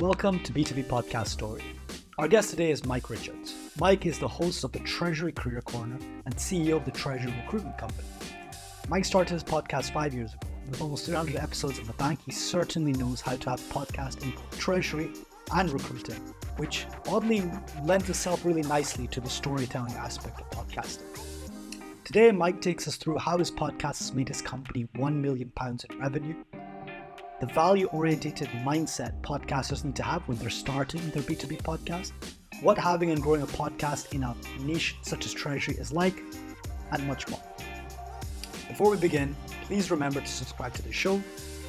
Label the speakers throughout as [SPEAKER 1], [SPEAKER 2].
[SPEAKER 1] Welcome to B2B Podcast Story. Our guest today is Mike Richards. Mike is the host of the Treasury Career Corner and CEO of the Treasury Recruitment company. Mike started his podcast 5 years ago. With almost 300 episodes in the bank, he certainly knows how to have a podcast in both treasury and recruiting, which oddly lends itself really nicely to the storytelling aspect of podcasting. Today, Mike takes us through how his podcast has made his company £1 million in revenue, the value-orientated mindset podcasters need to have when they're starting their B2B podcast, what having and growing a podcast in a niche such as Treasury is like, and much more. Before we begin, please remember to subscribe to the show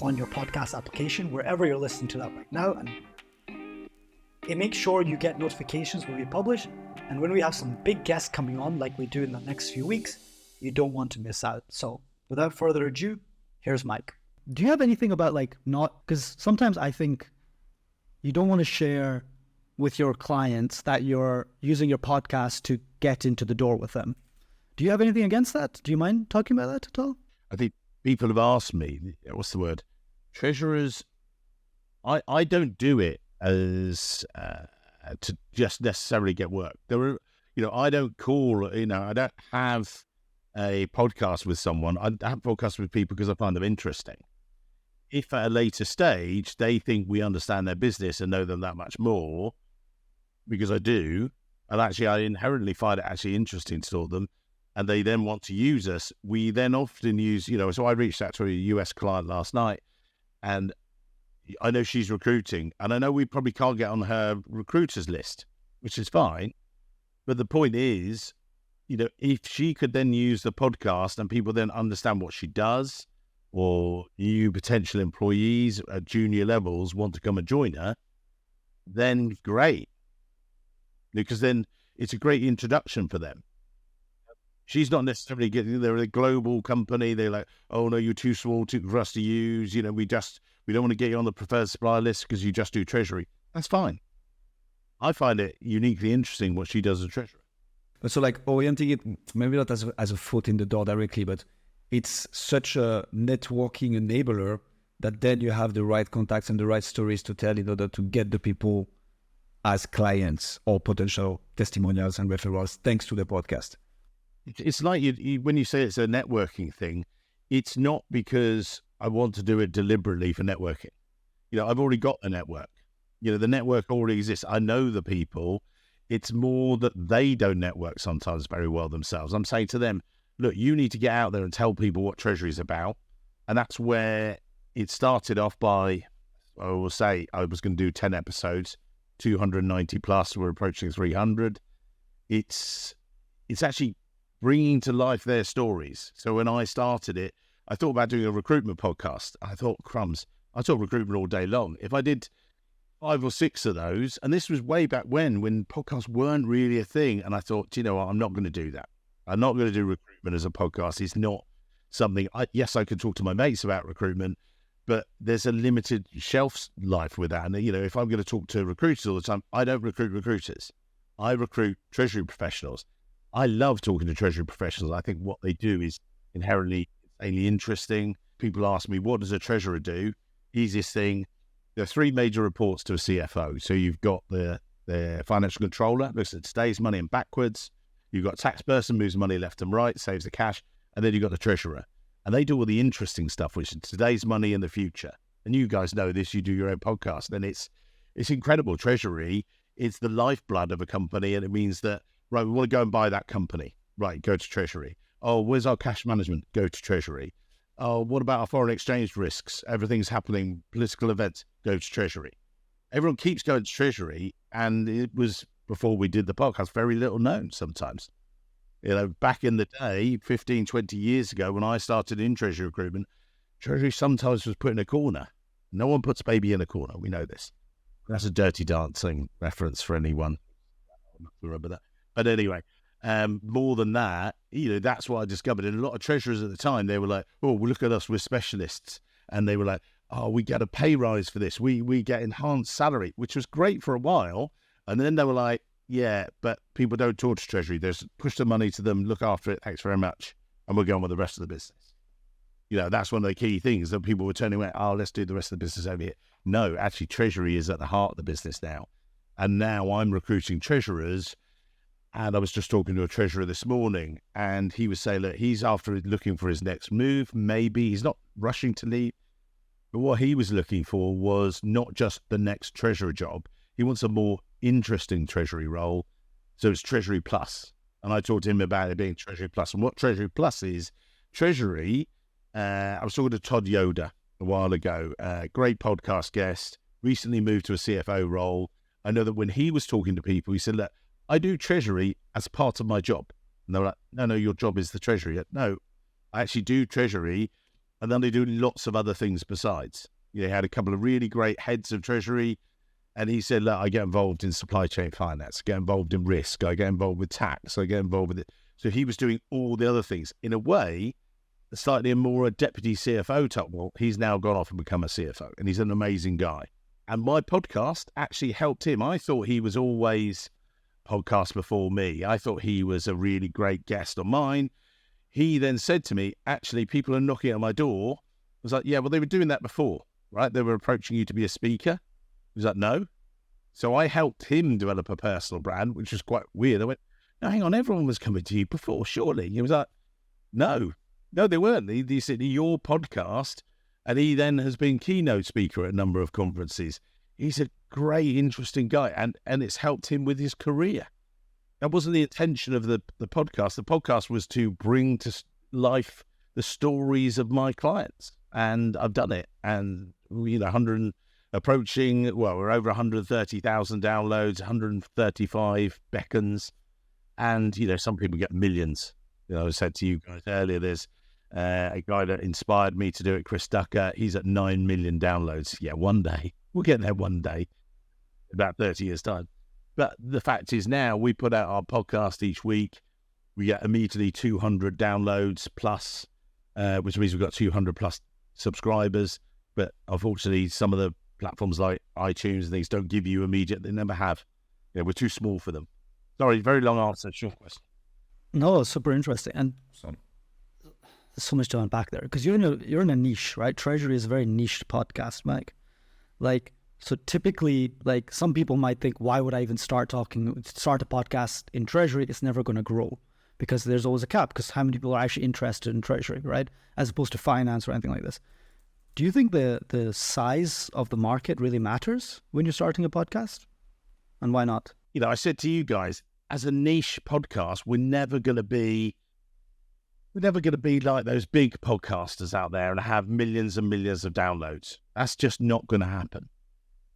[SPEAKER 1] on your podcast application, wherever you're listening to that right now, and make sure you get notifications when we publish, and when we have some big guests coming on like we do in the next few weeks, you don't want to miss out. So without further ado, here's Mike. Do you have anything about because sometimes I think you don't want to share with your clients that you're using your podcast to get into the door with them. Do you have anything against that? Do you mind talking about that at all?
[SPEAKER 2] I think people have asked me, what's the word? Treasurers, I don't do it as to just necessarily get work. There are, I don't call, I don't have a podcast with someone. I have podcasts with people because I find them interesting. If at a later stage they think we understand their business and know them that much more, because I do, and actually I inherently find it actually interesting to talk to them, and they then want to use us, we then often use, so I reached out to a US client last night, and I know she's recruiting, and I know we probably can't get on her recruiters list, which is fine. But the point is, if she could then use the podcast and people then understand what she does, or new potential employees at junior levels want to come and join her, then great. Because then it's a great introduction for them. She's not necessarily they're a global company. They're like, oh no, you're too small for us to use. We don't want to get you on the preferred supplier list because you just do treasury. That's fine. I find it uniquely interesting what she does as treasurer.
[SPEAKER 3] So orienting it, maybe not as a foot in the door directly, but it's such a networking enabler that then you have the right contacts and the right stories to tell in order to get the people as clients or potential testimonials and referrals thanks to the podcast.
[SPEAKER 2] It's like when you say it's a networking thing, it's not because I want to do it deliberately for networking. I've already got a network. The network already exists. I know the people. It's more that they don't network sometimes very well themselves. I'm saying to them, look, you need to get out there and tell people what Treasury is about. And that's where it started off by, I will say, I was going to do 10 episodes, 290 plus, we're approaching 300. It's actually bringing to life their stories. So when I started it, I thought about doing a recruitment podcast. I thought, crumbs, I talk recruitment all day long. If I did 5 or 6 of those, and this was way back when podcasts weren't really a thing, and I thought, what, I'm not going to do that. I'm not going to do recruitment as a podcast. It's not something, yes, I could talk to my mates about recruitment, but there's a limited shelf life with that. And, if I'm going to talk to recruiters all the time, I don't recruit recruiters. I recruit treasury professionals. I love talking to treasury professionals. I think what they do is inherently insanely interesting. People ask me, what does a treasurer do? Easiest thing, there are 3 major reports to a CFO. So you've got the financial controller, looks at today's money and backwards. You've got a tax person, moves money left and right, saves the cash. And then you've got the treasurer. And they do all the interesting stuff, which is today's money and the future. And you guys know this, you do your own podcast. And it's incredible. Treasury, it's the lifeblood of a company. And it means that, right, we want to go and buy that company. Right, go to Treasury. Oh, where's our cash management? Go to Treasury. Oh, what about our foreign exchange risks? Everything's happening, political events, go to Treasury. Everyone keeps going to Treasury. And it was, before we did the podcast, very little known sometimes. Back in the day, 15, 20 years ago, when I started in Treasury recruitment, Treasury sometimes was put in a corner. No one puts baby in a corner. We know this. That's a Dirty Dancing reference for anyone. I don't remember that. But anyway, more than that, that's what I discovered. And a lot of treasurers at the time, they were like, oh, well, look at us, we're specialists. And they were like, oh, we get a pay rise for this. We get enhanced salary, which was great for a while. And then they were like, yeah, but people don't talk to Treasury. There's push the money to them, look after it, thanks very much, and we'll go on with the rest of the business. That's one of the key things that people were turning away. Oh, let's do the rest of the business over here. no, actually Treasury is at the heart of the business now. And now I'm recruiting treasurers. And I was just talking to a treasurer this morning, and he was saying that he's looking for his next move. Maybe he's not rushing to leave, but what he was looking for was not just the next treasurer job. He wants a more interesting treasury role. So it's Treasury Plus. And I talked to him about it being Treasury Plus. And what Treasury Plus is, Treasury, I was talking to Todd Yoder a while ago, great podcast guest, recently moved to a CFO role. I know that when he was talking to people, he said, look, I do Treasury as part of my job. And they were like, no, your job is the Treasury. No, I actually do Treasury, and then I do lots of other things besides. You know, he had a couple of really great heads of Treasury, and he said, look, I get involved in supply chain finance, I get involved in risk, I get involved with tax, I get involved with it. So he was doing all the other things. In a way, slightly more a deputy CFO type. Well, he's now gone off and become a CFO, and he's an amazing guy. And my podcast actually helped him. I thought he was always podcast before me. I thought he was a really great guest on mine. He then said to me, actually, people are knocking at my door. I was like, yeah, well, they were doing that before, right? They were approaching you to be a speaker. He was like, no. So I helped him develop a personal brand, which was quite weird. I went, no, hang on, everyone was coming to you before, surely. He was like, no, they weren't. He said, your podcast. And he then has been keynote speaker at a number of conferences. He's a great, interesting guy, and it's helped him with his career. That wasn't the intention of the podcast. The podcast was to bring to life the stories of my clients, and I've done it. And, you know, we're over 130,000 downloads, 135 beckons, and, you know, some people get millions. You know, I said to you guys earlier, there's a guy that inspired me to do it, Chris Ducker. He's at 9 million downloads. Yeah, one day. We'll get there one day, about 30 years' time. But the fact is now we put out our podcast each week. We get immediately 200 downloads plus, which means we've got 200 plus subscribers. But unfortunately, some of the platforms like iTunes and things don't give you immediate. They never have. You know, we're too small for them. Sorry, very long answer, short question.
[SPEAKER 1] No, super interesting. And there's so much to unpack there, because you're in a niche, right? Treasury is a very niche podcast, Mike. Like, so typically, like, some people might think, why would I even start a podcast in Treasury? It's never going to grow, because there's always a cap, because how many people are actually interested in Treasury, right? As opposed to finance or anything like this. Do you think the size of the market really matters when you're starting a podcast? And why not?
[SPEAKER 2] You know, I said to you guys, as a niche podcast, we're never going to be like those big podcasters out there and have millions and millions of downloads. That's just not going to happen.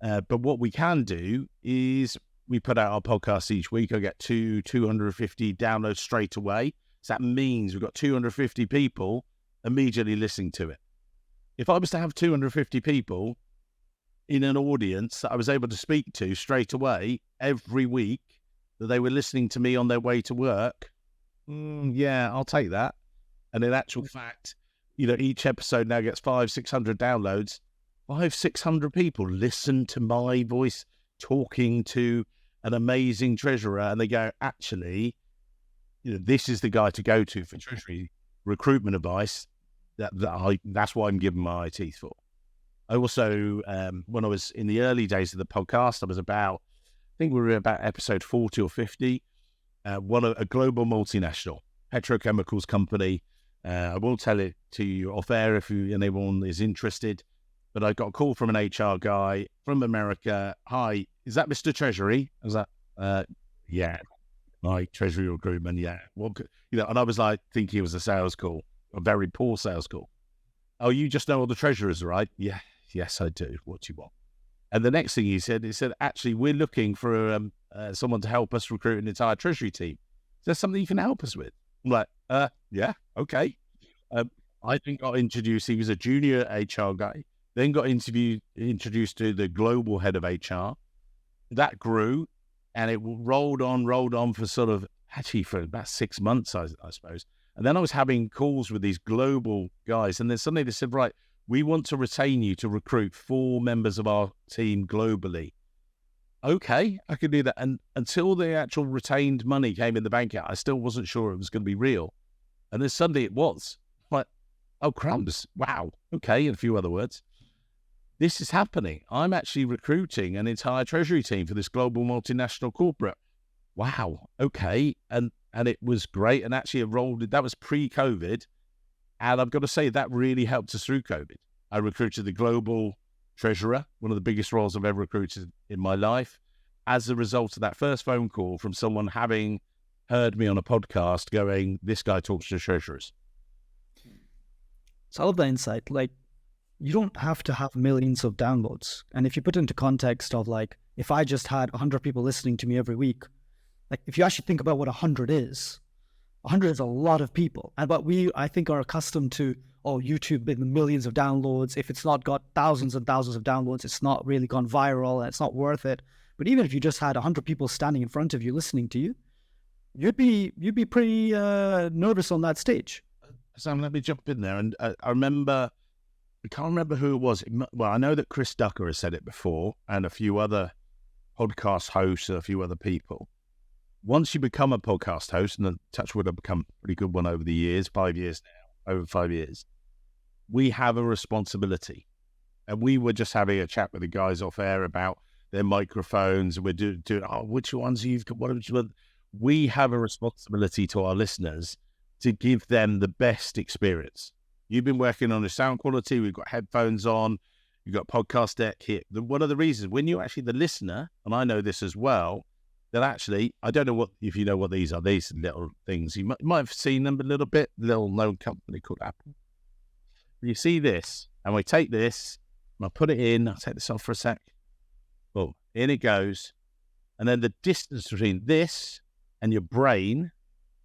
[SPEAKER 2] But what we can do is we put out our podcast each week. I get 250 downloads straight away. So that means we've got 250 people immediately listening to it. If I was to have 250 people in an audience that I was able to speak to straight away every week, that they were listening to me on their way to work, yeah, I'll take that. And in actual fact, you know, each episode now gets 500-600 downloads. 500-600 people listen to my voice talking to an amazing treasurer, and they go, actually, you know, this is the guy to go to for treasury recruitment advice. That's why I'm giving my eye teeth for. I also, when I was in the early days of the podcast, I think we were about episode 40 or 50. A global multinational petrochemicals company. I will tell it to you off air if anyone is interested. But I got a call from an HR guy from America. Hi, is that Mr. Treasury? I was like, yeah, my Treasury recruitment, yeah. Well, you know, and I was like, thinking it was a sales call, a very poor sales call. Oh, you just know all the treasurers, right? Yeah, yes, I do. What do you want? And the next thing he said, actually, we're looking for someone to help us recruit an entire Treasury team. Is there something you can help us with? I'm like, yeah, okay. I then got introduced. He was a junior HR guy. Then got introduced to the global head of HR. That grew, and it rolled on for for about 6 months, I suppose. And then I was having calls with these global guys, and then suddenly they said, right, we want to retain you to recruit 4 members of our team globally. Okay, I could do that. And until the actual retained money came in the bank account, I still wasn't sure it was going to be real. And then suddenly it was. Like, oh, crumbs. Wow. Okay, and a few other words. this is happening. I'm actually recruiting an entire treasury team for this global multinational corporate. Wow. Okay. And it was great. And actually that was pre-COVID. And I've got to say that really helped us through COVID. I recruited the global treasurer, one of the biggest roles I've ever recruited in my life, as a result of that first phone call from someone having heard me on a podcast going, this guy talks to treasurers.
[SPEAKER 1] So I love that insight. Like, you don't have to have millions of downloads. And if you put it into context of like, if I just had 100 people listening to me every week, like if you actually think about what 100 is a lot of people. And but I think, are accustomed to, YouTube with millions of downloads. If it's not got thousands and thousands of downloads, it's not really gone viral and it's not worth it. But even if you just had 100 people standing in front of you listening to you, you'd be pretty nervous on that stage.
[SPEAKER 2] Sam, let me jump in there. And I can't remember who it was. Well, I know that Chris Ducker has said it before, and a few other podcast hosts and a few other people. Once you become a podcast host, and Touchwood have become a pretty good one over the years, 5 years now, over 5 years, we have a responsibility. And we were just having a chat with the guys off air about their microphones, and we're doing which ones you've got, we have a responsibility to our listeners to give them the best experience. You've been working on the sound quality. We've got headphones on. You've got podcast deck here. One of the reasons, when you're actually the listener, and I know this as well, that actually, I don't know if you know what these are, these little things. You might have seen them a little bit, little known company called Apple. You see this, and we take this, and I put it in. I'll take this off for a sec. Boom, in it goes. And then the distance between this and your brain,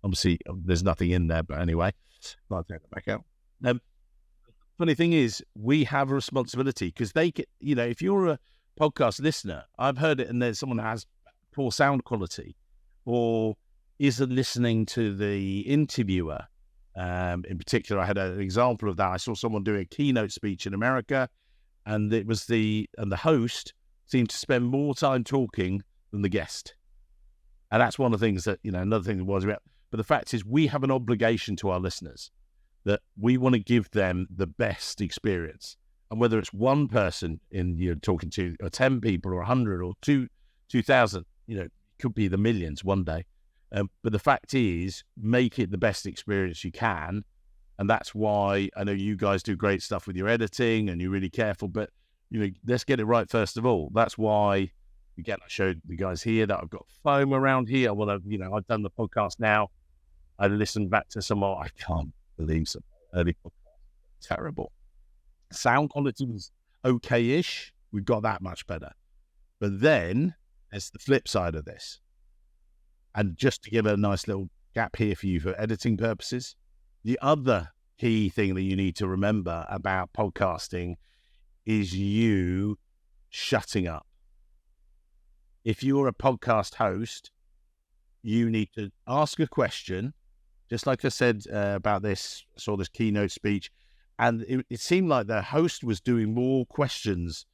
[SPEAKER 2] obviously there's nothing in there, but anyway, I'll take that back out. Funny thing is, we have a responsibility because they get, if you're a podcast listener, I've heard it, and there's someone that has poor sound quality or isn't listening to the interviewer. In particular, I had an example of that. I saw someone do a keynote speech in America, and it was the host seemed to spend more time talking than the guest. And that's one of the things that, another thing that was about. But the fact is, we have an obligation to our listeners that we want to give them the best experience. And whether it's one person you're talking to, or 10 people, or 100, or 2,000, it could be the millions one day. But the fact is, make it the best experience you can. And that's why I know you guys do great stuff with your editing and you're really careful, but, let's get it right first of all. That's why, again, I showed the guys here that I've got foam around here. Well, I've done the podcast now. I listened back to some more. I can't believe some early podcasts. Terrible. Sound quality was okay-ish. We've got that much better. But then there's the flip side of this. And just to give a nice little gap here for you for editing purposes, the other key thing that you need to remember about podcasting is you shutting up. If you're a podcast host, you need to ask a question. Just like I said about this, I saw this keynote speech, and it seemed like the host was doing more questions.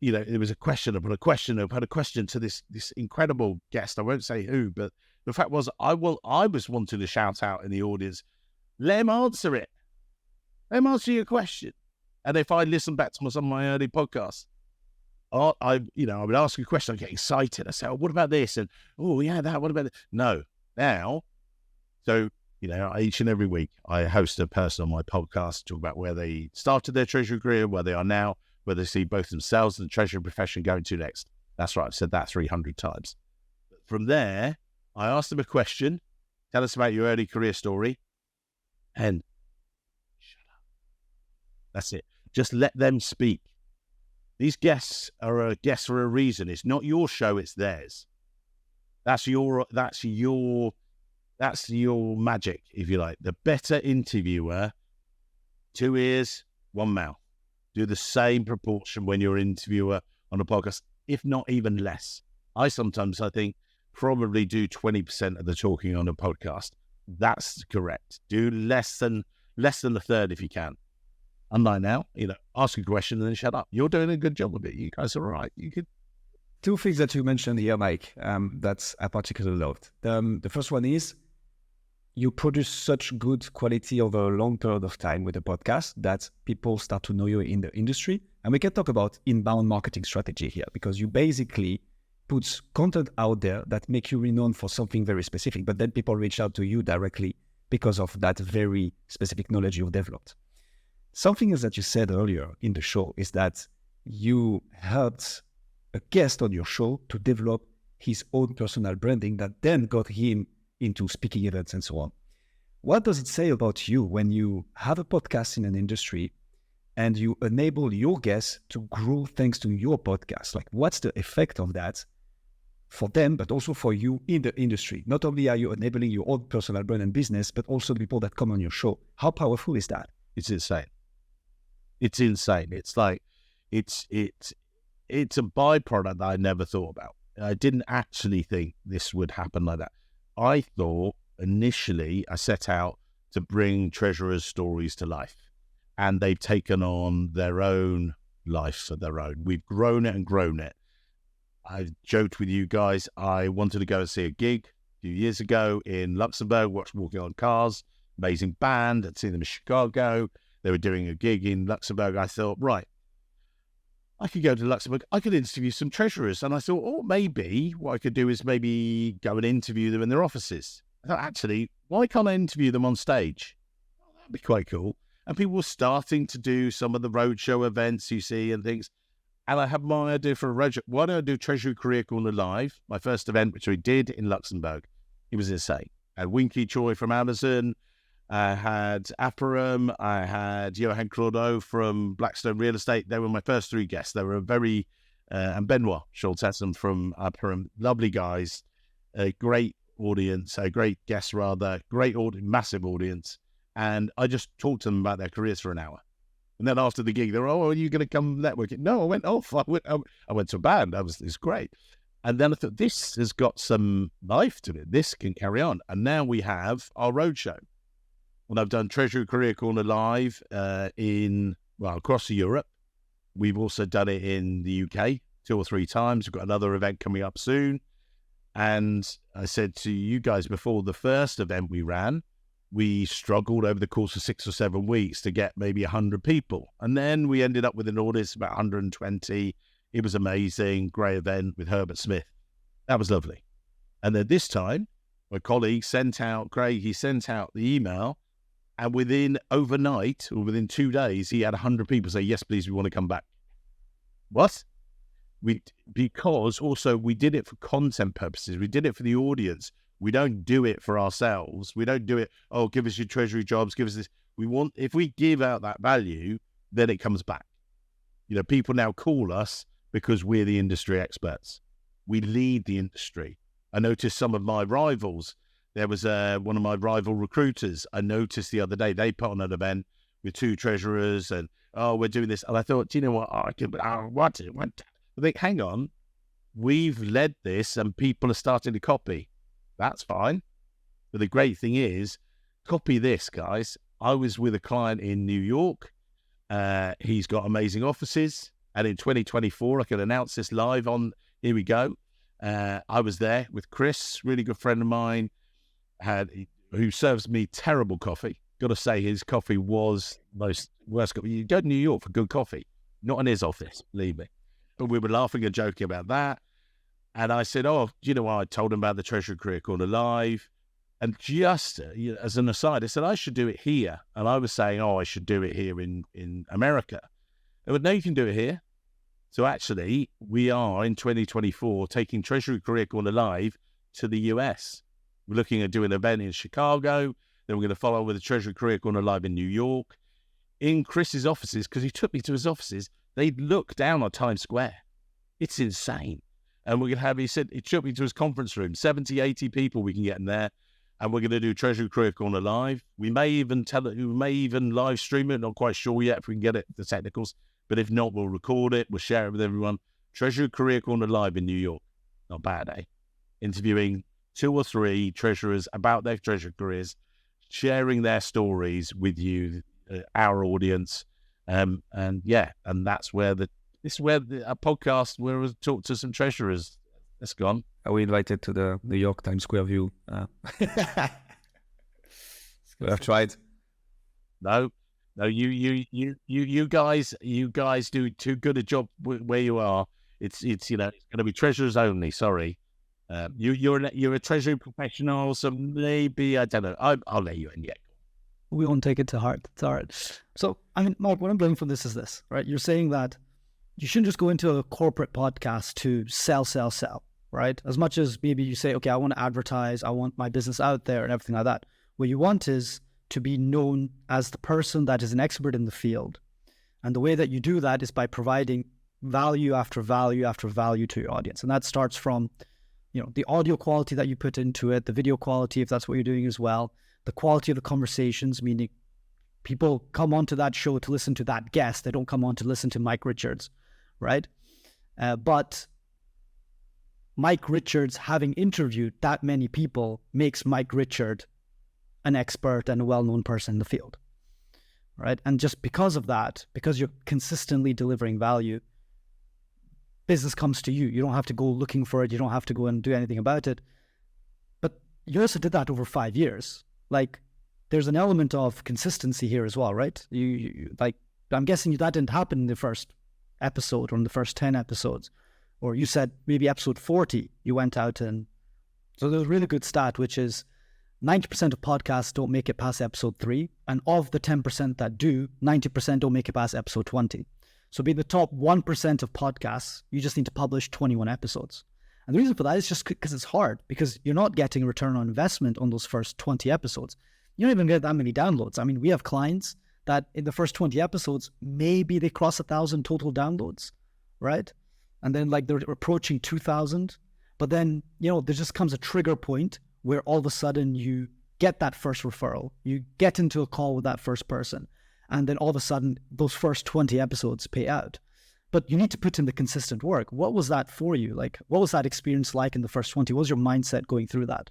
[SPEAKER 2] It was a question upon a question upon a question to this incredible guest. I won't say who, but the fact was, I was wanting to shout out in the audience, let him answer it. Let him answer your question. And if I listen back to some of my early podcasts, I would ask a question, I get excited. I say, what about this? And, that, what about that? No. Now, so, each and every week, I host a person on my podcast, talk about where they started their treasury career, where they are now, where they see both themselves and the treasury profession going to next. That's right, I've said that 300 times. From there, I ask them a question, tell us about your early career story, and shut up. That's it. Just let them speak. These guests are guests for a reason. It's not your show, it's theirs. That's your magic, if you like. The better interviewer, 2 ears, 1 mouth. Do the same proportion when you're an interviewer on a podcast, if not even less. I think, probably do 20% of the talking on a podcast. That's correct. Do less than a third if you can. Unlike now, ask a question and then shut up. You're doing a good job of it. You guys are all right. You could.
[SPEAKER 3] 2 things that you mentioned here, Mike, that's I particularly loved. The first one is, you produce such good quality over a long period of time with a podcast that people start to know you in the industry. And we can talk about inbound marketing strategy here, because you basically put content out there that make you renowned for something very specific, but then people reach out to you directly because of that very specific knowledge you've developed. Something else that you said earlier in the show is that you helped a guest on your show to develop his own personal branding that then got him into speaking events and so on. What does it say about you when you have a podcast in an industry and you enable your guests to grow thanks to your podcast? Like, what's the effect of that for them, but also for you in the industry? Not only are you enabling your own personal brand and business, but also the people that come on your show. How powerful is that?
[SPEAKER 2] It's insane. It's insane. It's like, it's a byproduct that I never thought about. I didn't actually think this would happen like that. I thought initially I set out to bring treasurers' stories to life, and they've taken on their own life of their own. We've grown it and grown it. I joked with you guys, I wanted to go and see a gig a few years ago in Luxembourg, watched Walking on Cars, amazing band. I'd seen them in Chicago. They were doing a gig in Luxembourg. I thought, right, I could go to Luxembourg. I could interview some treasurers. And I thought, oh, maybe what I could do is maybe go and interview them in their offices. I thought, actually, why can't I interview them on stage? Oh, that'd be quite cool. And people were starting to do some of the roadshow events you see and things. And I had my idea for a roadshow. Why don't I do Treasury Career Corner Live? My first event, which we did in Luxembourg. It was insane. I had Winky Choi from Amazon. I had Aparam. I had Johan Claudeau from Blackstone Real Estate. They were my first three guests. They were and Benoit Schultz-Essen from Aparam. Lovely guys. A great audience, a great guest rather. Great audience, massive audience. And I just talked to them about their careers for an hour. And then after the gig, they were, oh, are you going to come networking? No, I went off. I went to a band. It's great. And then I thought, this has got some life to it. This can carry on. And now we have our roadshow. And I've done Treasury Career Corner Live across Europe. We've also done it in the UK 2 or 3 times. We've got another event coming up soon. And I said to you guys before, the first event we ran, we struggled over the course of 6 or 7 weeks to get maybe 100 people. And then we ended up with an audience of about 120. It was amazing. Great event with Herbert Smith. That was lovely. And then this time, my colleague sent out the email. And within 2 days, he had 100 people say, yes, please, we want to come back. What? Because also we did it for content purposes. We did it for the audience. We don't do it for ourselves. We don't do it, oh, give us your treasury jobs, give us this. If we give out that value, then it comes back. You know, people now call us because we're the industry experts. We lead the industry. I noticed some of my rivals. There was one of my rival recruiters. I noticed the other day, they put on an event with 2 treasurers and, oh, we're doing this. And I thought, do you know what? I think, hang on, we've led this and people are starting to copy. That's fine. But the great thing is, copy this, guys. I was with a client in New York. He's got amazing offices. And in 2024, I can announce this live on, here we go. I was there with Chris, really good friend of mine, who serves me terrible coffee. Got to say, his coffee was worst coffee. You go to New York for good coffee, not in his office, believe me. But we were laughing and joking about that. And I said, oh, do you know what? I told him about the Treasury Career Corner Live. And just as an aside, I said, I should do it here. And I was saying, oh, I should do it here in America. They went, no, you can do it here. So actually, we are in 2024 taking Treasury Career Corner Live to the US. We're looking at doing an event in Chicago. Then we're going to follow with the Treasury Career Corner Live in New York. In Chris's offices, because he took me to his offices, they look down on Times Square. It's insane. And we're going to have, he took me to his conference room, 70, 80 people we can get in there. And we're going to do Treasury Career Corner Live. We may even live stream it. Not quite sure yet if we can get it, the technicals. But if not, we'll record it. We'll share it with everyone. Treasury Career Corner Live in New York. Not bad, eh? Interviewing 2 or 3 treasurers about their treasury careers, sharing their stories with you, our audience. And that's where a podcast where we talk to some treasurers. That's gone.
[SPEAKER 3] Are we invited to the New York Times Square view? I've tried.
[SPEAKER 2] No, you guys do too good a job where you are. It's it's going to be treasurers only. Sorry, you're a treasury professional, so maybe I don't know. I'll let you in. Yeah,
[SPEAKER 1] We won't take it to heart. It's all right. So, I mean, Mark, what I'm learning from this is this, right? You're saying that you shouldn't just go into a corporate podcast to sell, right? As much as maybe you say, okay, I want to advertise, I want my business out there and everything like that. What you want is to be known as the person that is an expert in the field. And the way that you do that is by providing value after value after value to your audience. And that starts from, the audio quality that you put into it, the video quality, if that's what you're doing as well, the quality of the conversations, meaning people come onto that show to listen to that guest. They don't come on to listen to Mike Richards, right? But Mike Richards, having interviewed that many people, makes Mike Richard an expert and a well-known person in the field, right? And just because of that, because you're consistently delivering value, business comes to you. You don't have to go looking for it. You don't have to go and do anything about it. But you also did that over 5 years. Like, there's an element of consistency here as well, right? I'm guessing that didn't happen in the first episode or in the first 10 episodes. Or you said maybe episode 40, you went out and... So there's a really good stat, which is 90% of podcasts don't make it past episode 3. And of the 10% that do, 90% don't make it past episode 20. So be the top 1% of podcasts, you just need to publish 21 episodes. And the reason for that is just because it's hard, because you're not getting a return on investment on those first 20 episodes. You don't even get that many downloads. I mean, we have clients that in the first 20 episodes, maybe they cross 1,000 total downloads, right? And then they're approaching 2,000. But then, there just comes a trigger point where all of a sudden you get that first referral, you get into a call with that first person, and then all of a sudden those first 20 episodes pay out. But you need to put in the consistent work. What was that for you? What was that experience like in the first 20? What was your mindset going through that?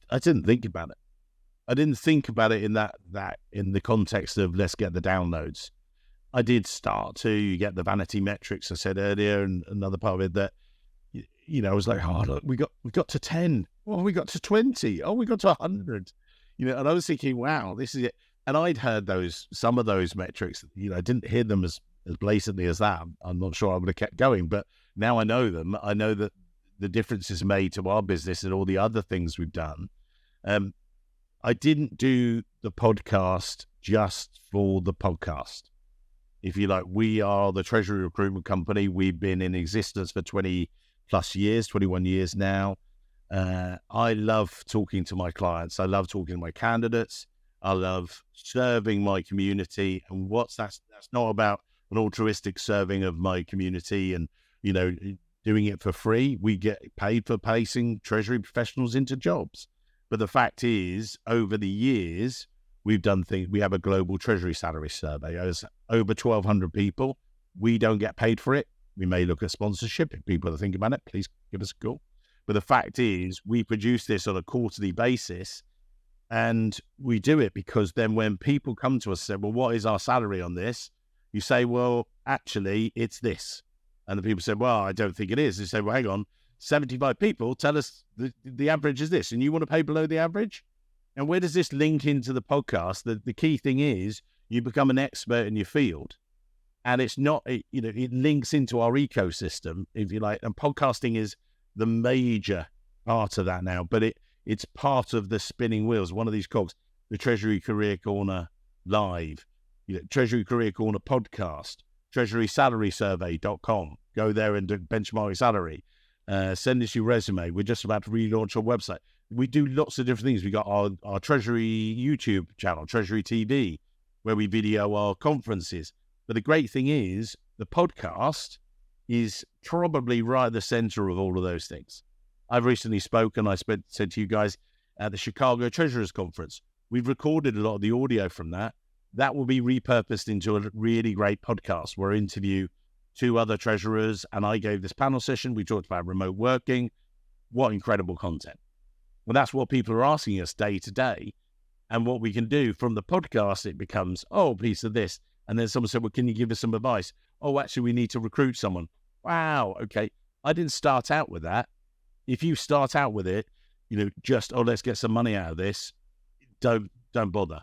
[SPEAKER 2] I didn't think about it. I didn't think about it in that in the context of let's get the downloads. I did start to get the vanity metrics I said earlier, and another part of it that, I was like, oh, look, we got to 10. Oh, we got to 20. Oh, we got to 100. And I was thinking, wow, this is it. And I'd heard some of those metrics. I didn't hear them as blatantly as that. I'm not sure I would have kept going, but now I know them. I know that the difference is made to our business and all the other things we've done. I didn't do the podcast just for the podcast. If you like, we are the Treasury Recruitment Company. We've been in existence for 20 plus years, 21 years now. I love talking to my clients. I love talking to my candidates. I love serving my community. And that's not about an altruistic serving of my community and, doing it for free. We get paid for placing Treasury professionals into jobs. But the fact is, over the years, we've done things. We have a global Treasury salary survey. There's over 1,200 people. We don't get paid for it. We may look at sponsorship. If people are thinking about it, please give us a call. But the fact is, we produce this on a quarterly basis, and we do it because then when people come to us and say, well, what is our salary on this? You say, well, actually, it's this. And the people say, well, I don't think it is. They say, well, hang on, 75 people tell us the average is this, and you want to pay below the average? And where does this link into the podcast? The key thing is you become an expert in your field. And it's not, it links into our ecosystem, if you like. And podcasting is the major part of that now, but it's part of the spinning wheels. One of these cogs, the Treasury Career Corner Live, Treasury Career Corner Podcast, treasurySalarySurvey.com. Go there and benchmark your salary. Send us your resume. We're just about to relaunch our website. We do lots of different things. We got our Treasury YouTube channel, Treasury TV, where we video our conferences. But the great thing is the podcast is probably right at the center of all of those things. I've recently spoken, said to you guys at the Chicago Treasurers Conference. We've recorded a lot of the audio from that. That will be repurposed into a really great podcast where I interview 2 other treasurers, and I gave this panel session. We talked about remote working. What incredible content. Well, that's what people are asking us day to day. And what we can do from the podcast, it becomes, a piece of this. And then someone said, well, can you give us some advice? Oh, actually, we need to recruit someone. Wow, okay. I didn't start out with that. If you start out with it, just, let's get some money out of this. Don't bother.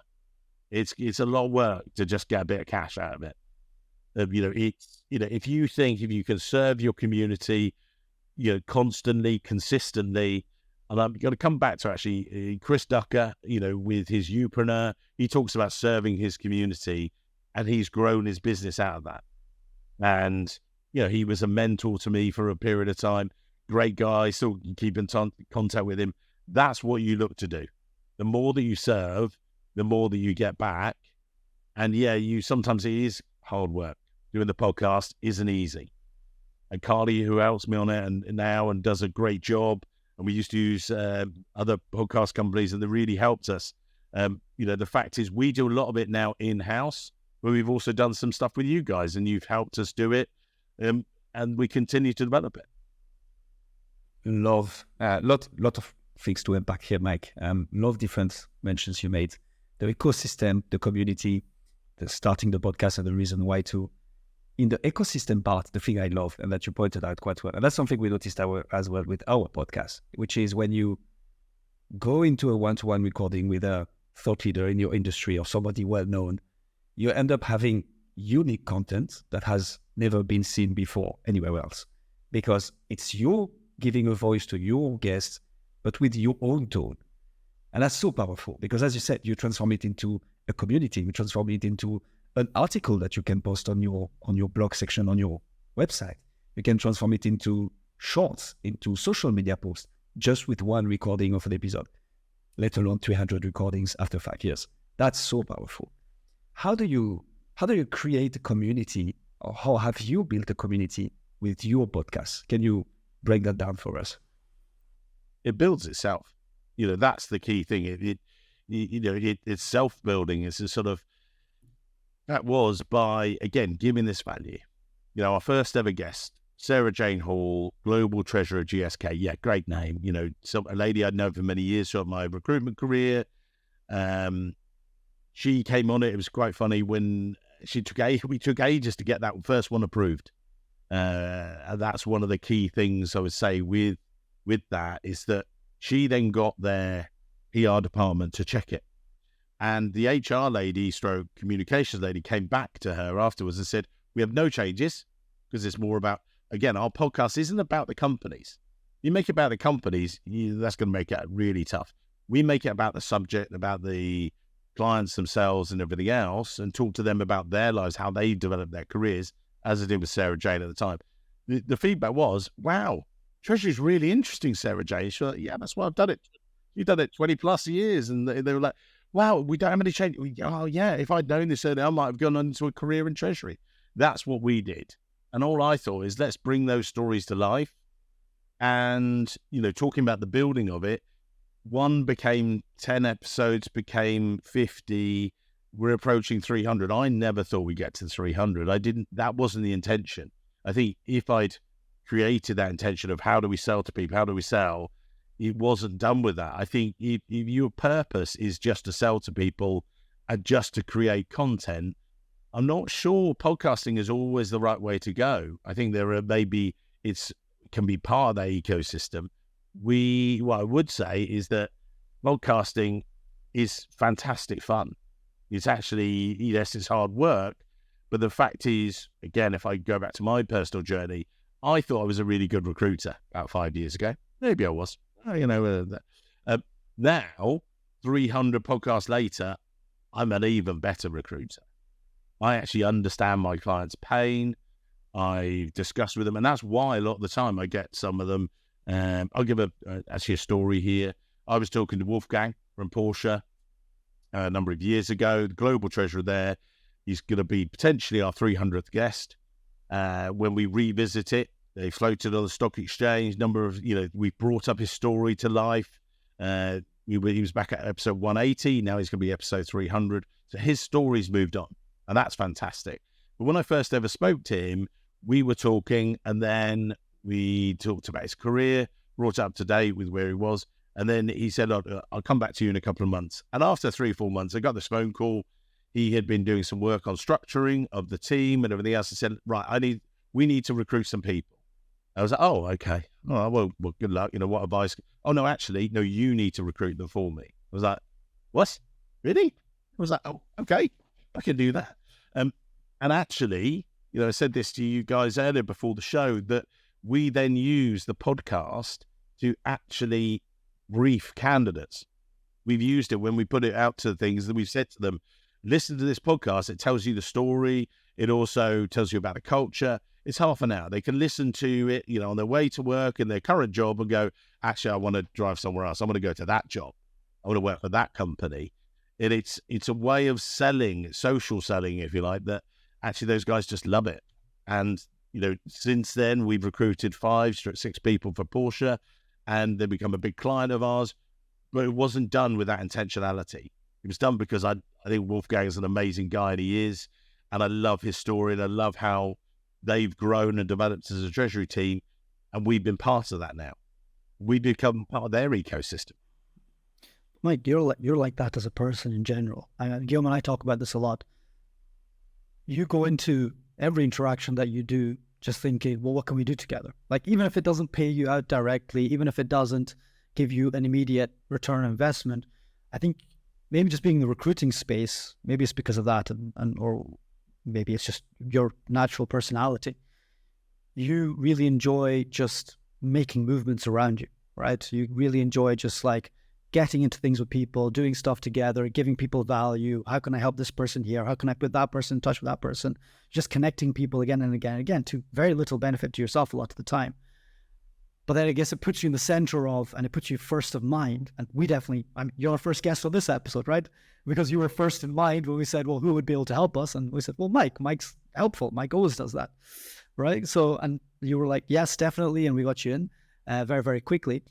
[SPEAKER 2] It's a lot of work to just get a bit of cash out of it. If you think if you can serve your community, constantly, consistently, and I'm going to come back to actually Chris Ducker, with his Upreneur, he talks about serving his community, and he's grown his business out of that. And, he was a mentor to me for a period of time. Great guy, still keep in contact with him. That's what you look to do. The more that you serve, the more that you get back. And sometimes it is hard work. Doing the podcast isn't easy. And Carly, who helps me on it and does a great job. And we used to use other podcast companies, and they really helped us. The fact is we do a lot of it now in-house, but we've also done some stuff with you guys, and you've helped us do it. And we continue to develop it.
[SPEAKER 3] Lot of things to unpack here, Mike. Lot of different mentions you made. The ecosystem, the community, the starting the podcast, and the reason why to. In the ecosystem part, the thing I love, and that you pointed out quite well, and that's something we noticed as well with our podcast, which is when you go into a one-to-one recording with a thought leader in your industry or somebody well-known, you end up having unique content that has never been seen before anywhere else, because it's you giving a voice to your guests, but with your own tone. And that's so powerful, because as you said, you transform it into a community, you transform it into an article that you can post on your blog section on your website. You can transform it into shorts, into social media posts, just with one recording of an episode, let alone 300 recordings after 5 years. That's so powerful. How do you create a community, or how have you built a community with your podcast? Can you break that down for us?
[SPEAKER 2] It builds itself. That's the key thing. It's self-building. It's a sort of, that was by, again, giving this value. Our first ever guest, Sarah Jane Hall, Global Treasurer GSK. Yeah, great name. A lady I'd known for many years throughout my recruitment career. She came on it. It was quite funny when we took ages to get that first one approved. And that's one of the key things I would say with that, is that she then got their PR department to check it. And the HR lady, stroke communications lady, came back to her afterwards and said, we have no changes, because it's more about, again, our podcast isn't about the companies. You make it about the companies, that's going to make it really tough. We make it about the subject, about the clients themselves and everything else, and talk to them about their lives, how they developed their careers, as I did with Sarah Jane at the time. The feedback was, wow, Treasury is really interesting, Sarah Jane. She was like, yeah, that's why I've done it. You've done it 20 plus years. And they were like, wow, we don't have any change. Oh, yeah, if I'd known this earlier, I might have gone on into a career in Treasury. That's what we did. And all I thought is, let's bring those stories to life. And, talking about the building of it, one became 10 episodes, became 50. We're approaching 300. I never thought we'd get to 300. That wasn't the intention. I think if I'd created that intention of how do we sell to people, how do we sell, it wasn't done with that. I think if your purpose is just to sell to people and just to create content, I'm not sure podcasting is always the right way to go. I think it can be part of that ecosystem. What I would say is that podcasting is fantastic fun. It's actually, yes, it's hard work, but the fact is, again, if I go back to my personal journey, I thought I was a really good recruiter about 5 years ago. Maybe I was. Now, 300 podcasts later, I'm an even better recruiter. I actually understand my client's pain. I discuss with them, and that's why a lot of the time I get some of them. I'll give actually a story here. I was talking to Wolfgang from Porsche a number of years ago, the global treasurer there. He's going to be potentially our 300th guest. When we revisit it, they floated on the stock exchange. We brought up his story to life. He was back at episode 180. Now he's going to be episode 300. So his story's moved on, and that's fantastic. But when I first ever spoke to him, we were talking, and then we talked about his career, brought up to date with where he was. And then he said, I'll come back to you in a couple of months. And after 3-4 months, I got this phone call. He had been doing some work on structuring of the team and everything else. I said, right, we need to recruit some people. I was like, oh, okay. Oh, well, good luck. What advice? Oh, no, actually, no, you need to recruit them for me. I was like, what? Really? I was like, oh, okay, I can do that. And actually, I said this to you guys earlier before the show, that we then use the podcast to actually brief candidates. We've used it when we put it out to things that we've said to them, listen to this podcast. It tells you the story. It also tells you about the culture. It's half an hour. They can listen to it, on their way to work in their current job and go, actually, I want to drive somewhere else. I want to go to that job. I want to work for that company. And it's a way of selling, social selling, if you like, that actually those guys just love it. And, since then we've recruited 5 to 6 people for Porsche, and they become a big client of ours. But it wasn't done with that intentionality. It was done because I think Wolfgang is an amazing guy, and he is. And I love his story, and I love how they've grown and developed as a treasury team. And we've been part of that now. We become part of their ecosystem.
[SPEAKER 1] Mike, you're like that as a person in general. Guillaume and I talk about this a lot. You go into every interaction that you do just thinking, well, what can we do together? Like, even if it doesn't pay you out directly, even if it doesn't give you an immediate return on investment, I think maybe just being in the recruiting space, maybe it's because of that, or maybe it's just your natural personality. You really enjoy just making movements around you, right? You really enjoy just like getting into things with people, doing stuff together, giving people value. How can I help this person here? How can I put that person in touch with that person? Just connecting people again and again and again, to very little benefit to yourself a lot of the time. But then I guess it puts you in the center of, and it puts you first of mind. And we definitely, you're our first guest on this episode, right? Because you were first in mind when we said, well, who would be able to help us? And we said, well, Mike's helpful. Mike always does that, right? So, and you were like, yes, definitely. And we got you in very, very quickly.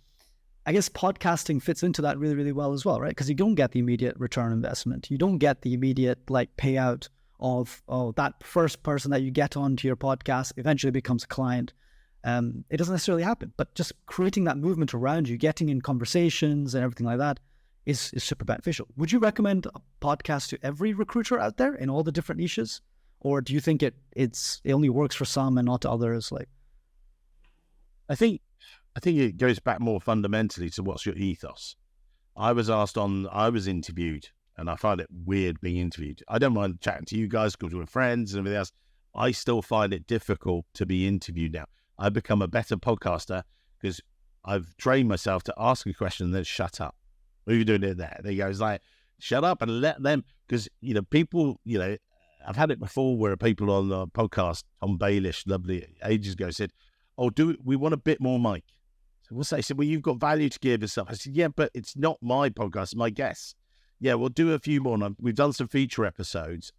[SPEAKER 1] I guess podcasting fits into that really, really well as well, right? Because you don't get the immediate return investment. You don't get the immediate payout of, that first person that you get onto your podcast eventually becomes a client. It doesn't necessarily happen, but just creating that movement around you, getting in conversations and everything like that is super beneficial. Would you recommend a podcast to every recruiter out there in all the different niches? Or do you think it only works for some and not to others?
[SPEAKER 2] I think it goes back more fundamentally to what's your ethos. I was interviewed, and I find it weird being interviewed. I don't mind chatting to you guys because we're friends and everything else. I still find it difficult to be interviewed now. I've become a better podcaster because I've trained myself to ask a question and then shut up. What are you doing there? There he goes, like, shut up and let them, because, people, I've had it before where people on the podcast, Tom Baelish, lovely, ages ago, said, oh, we want a bit more Mike. So what's that? He said, well, you've got value to give and stuff. I said, yeah, but it's not my podcast, it's my guests. Yeah, we'll do a few more. We've done some feature episodes.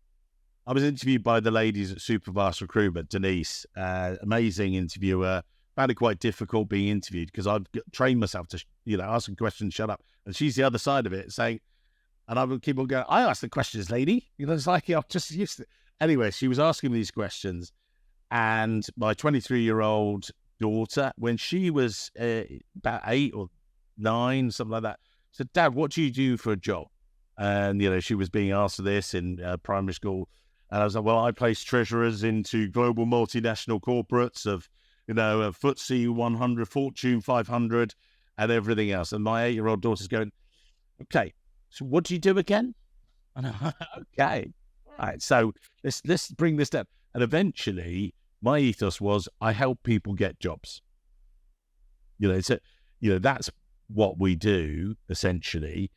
[SPEAKER 2] I was interviewed by the ladies at Supervast Recruitment, Denise, amazing interviewer. Found it quite difficult being interviewed because I've trained myself to, ask a question, shut up. And she's the other side of it saying, and I would keep on going, I ask the questions, lady. It's like, I'm just used to. Anyway, she was asking me these questions. And my 23-year-old daughter, when she was about 8 or 9, something like that, said, Dad, what do you do for a job? And, she was being asked this in primary school. And I was like, well, I place treasurers into global multinational corporates of, a FTSE 100, Fortune 500, and everything else. And my 8-year-old daughter's going, okay, so what do you do again? And I'm like, okay. All right, so let's bring this down. And eventually, my ethos was I help people get jobs. That's what we do, essentially.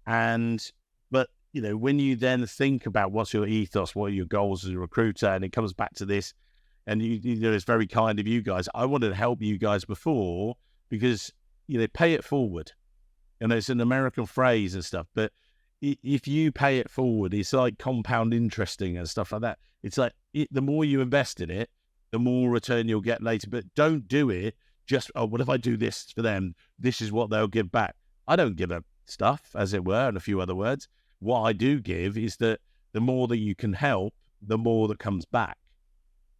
[SPEAKER 2] But when you then think about what's your ethos, what are your goals as a recruiter, and it comes back to this, and it's very kind of you guys. I wanted to help you guys before because, pay it forward. It's an American phrase and stuff, but if you pay it forward, it's like compound interesting and stuff like that. It's like the more you invest in it, the more return you'll get later. But don't do it just, what if I do this for them? This is what they'll give back. I don't give up stuff, as it were, and a few other words. What I do give is that the more that you can help, the more that comes back.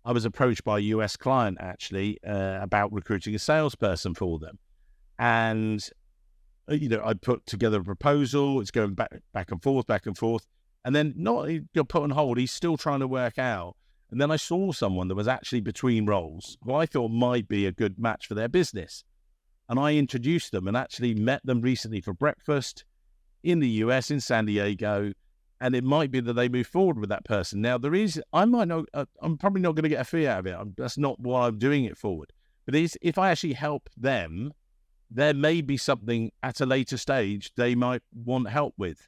[SPEAKER 2] I was approached by a US client, actually, about recruiting a salesperson for them. And, I put together a proposal. It's going back and forth. And then not put on hold. He's still trying to work out And then I saw someone that was actually between roles who I thought might be a good match for their business. And I introduced them and actually met them recently for breakfast in the US, in San Diego. And it might be that they move forward with that person. Now, I'm probably not going to get a fee out of it. That's not why I'm doing it forward. But if I actually help them, there may be something at a later stage they might want help with.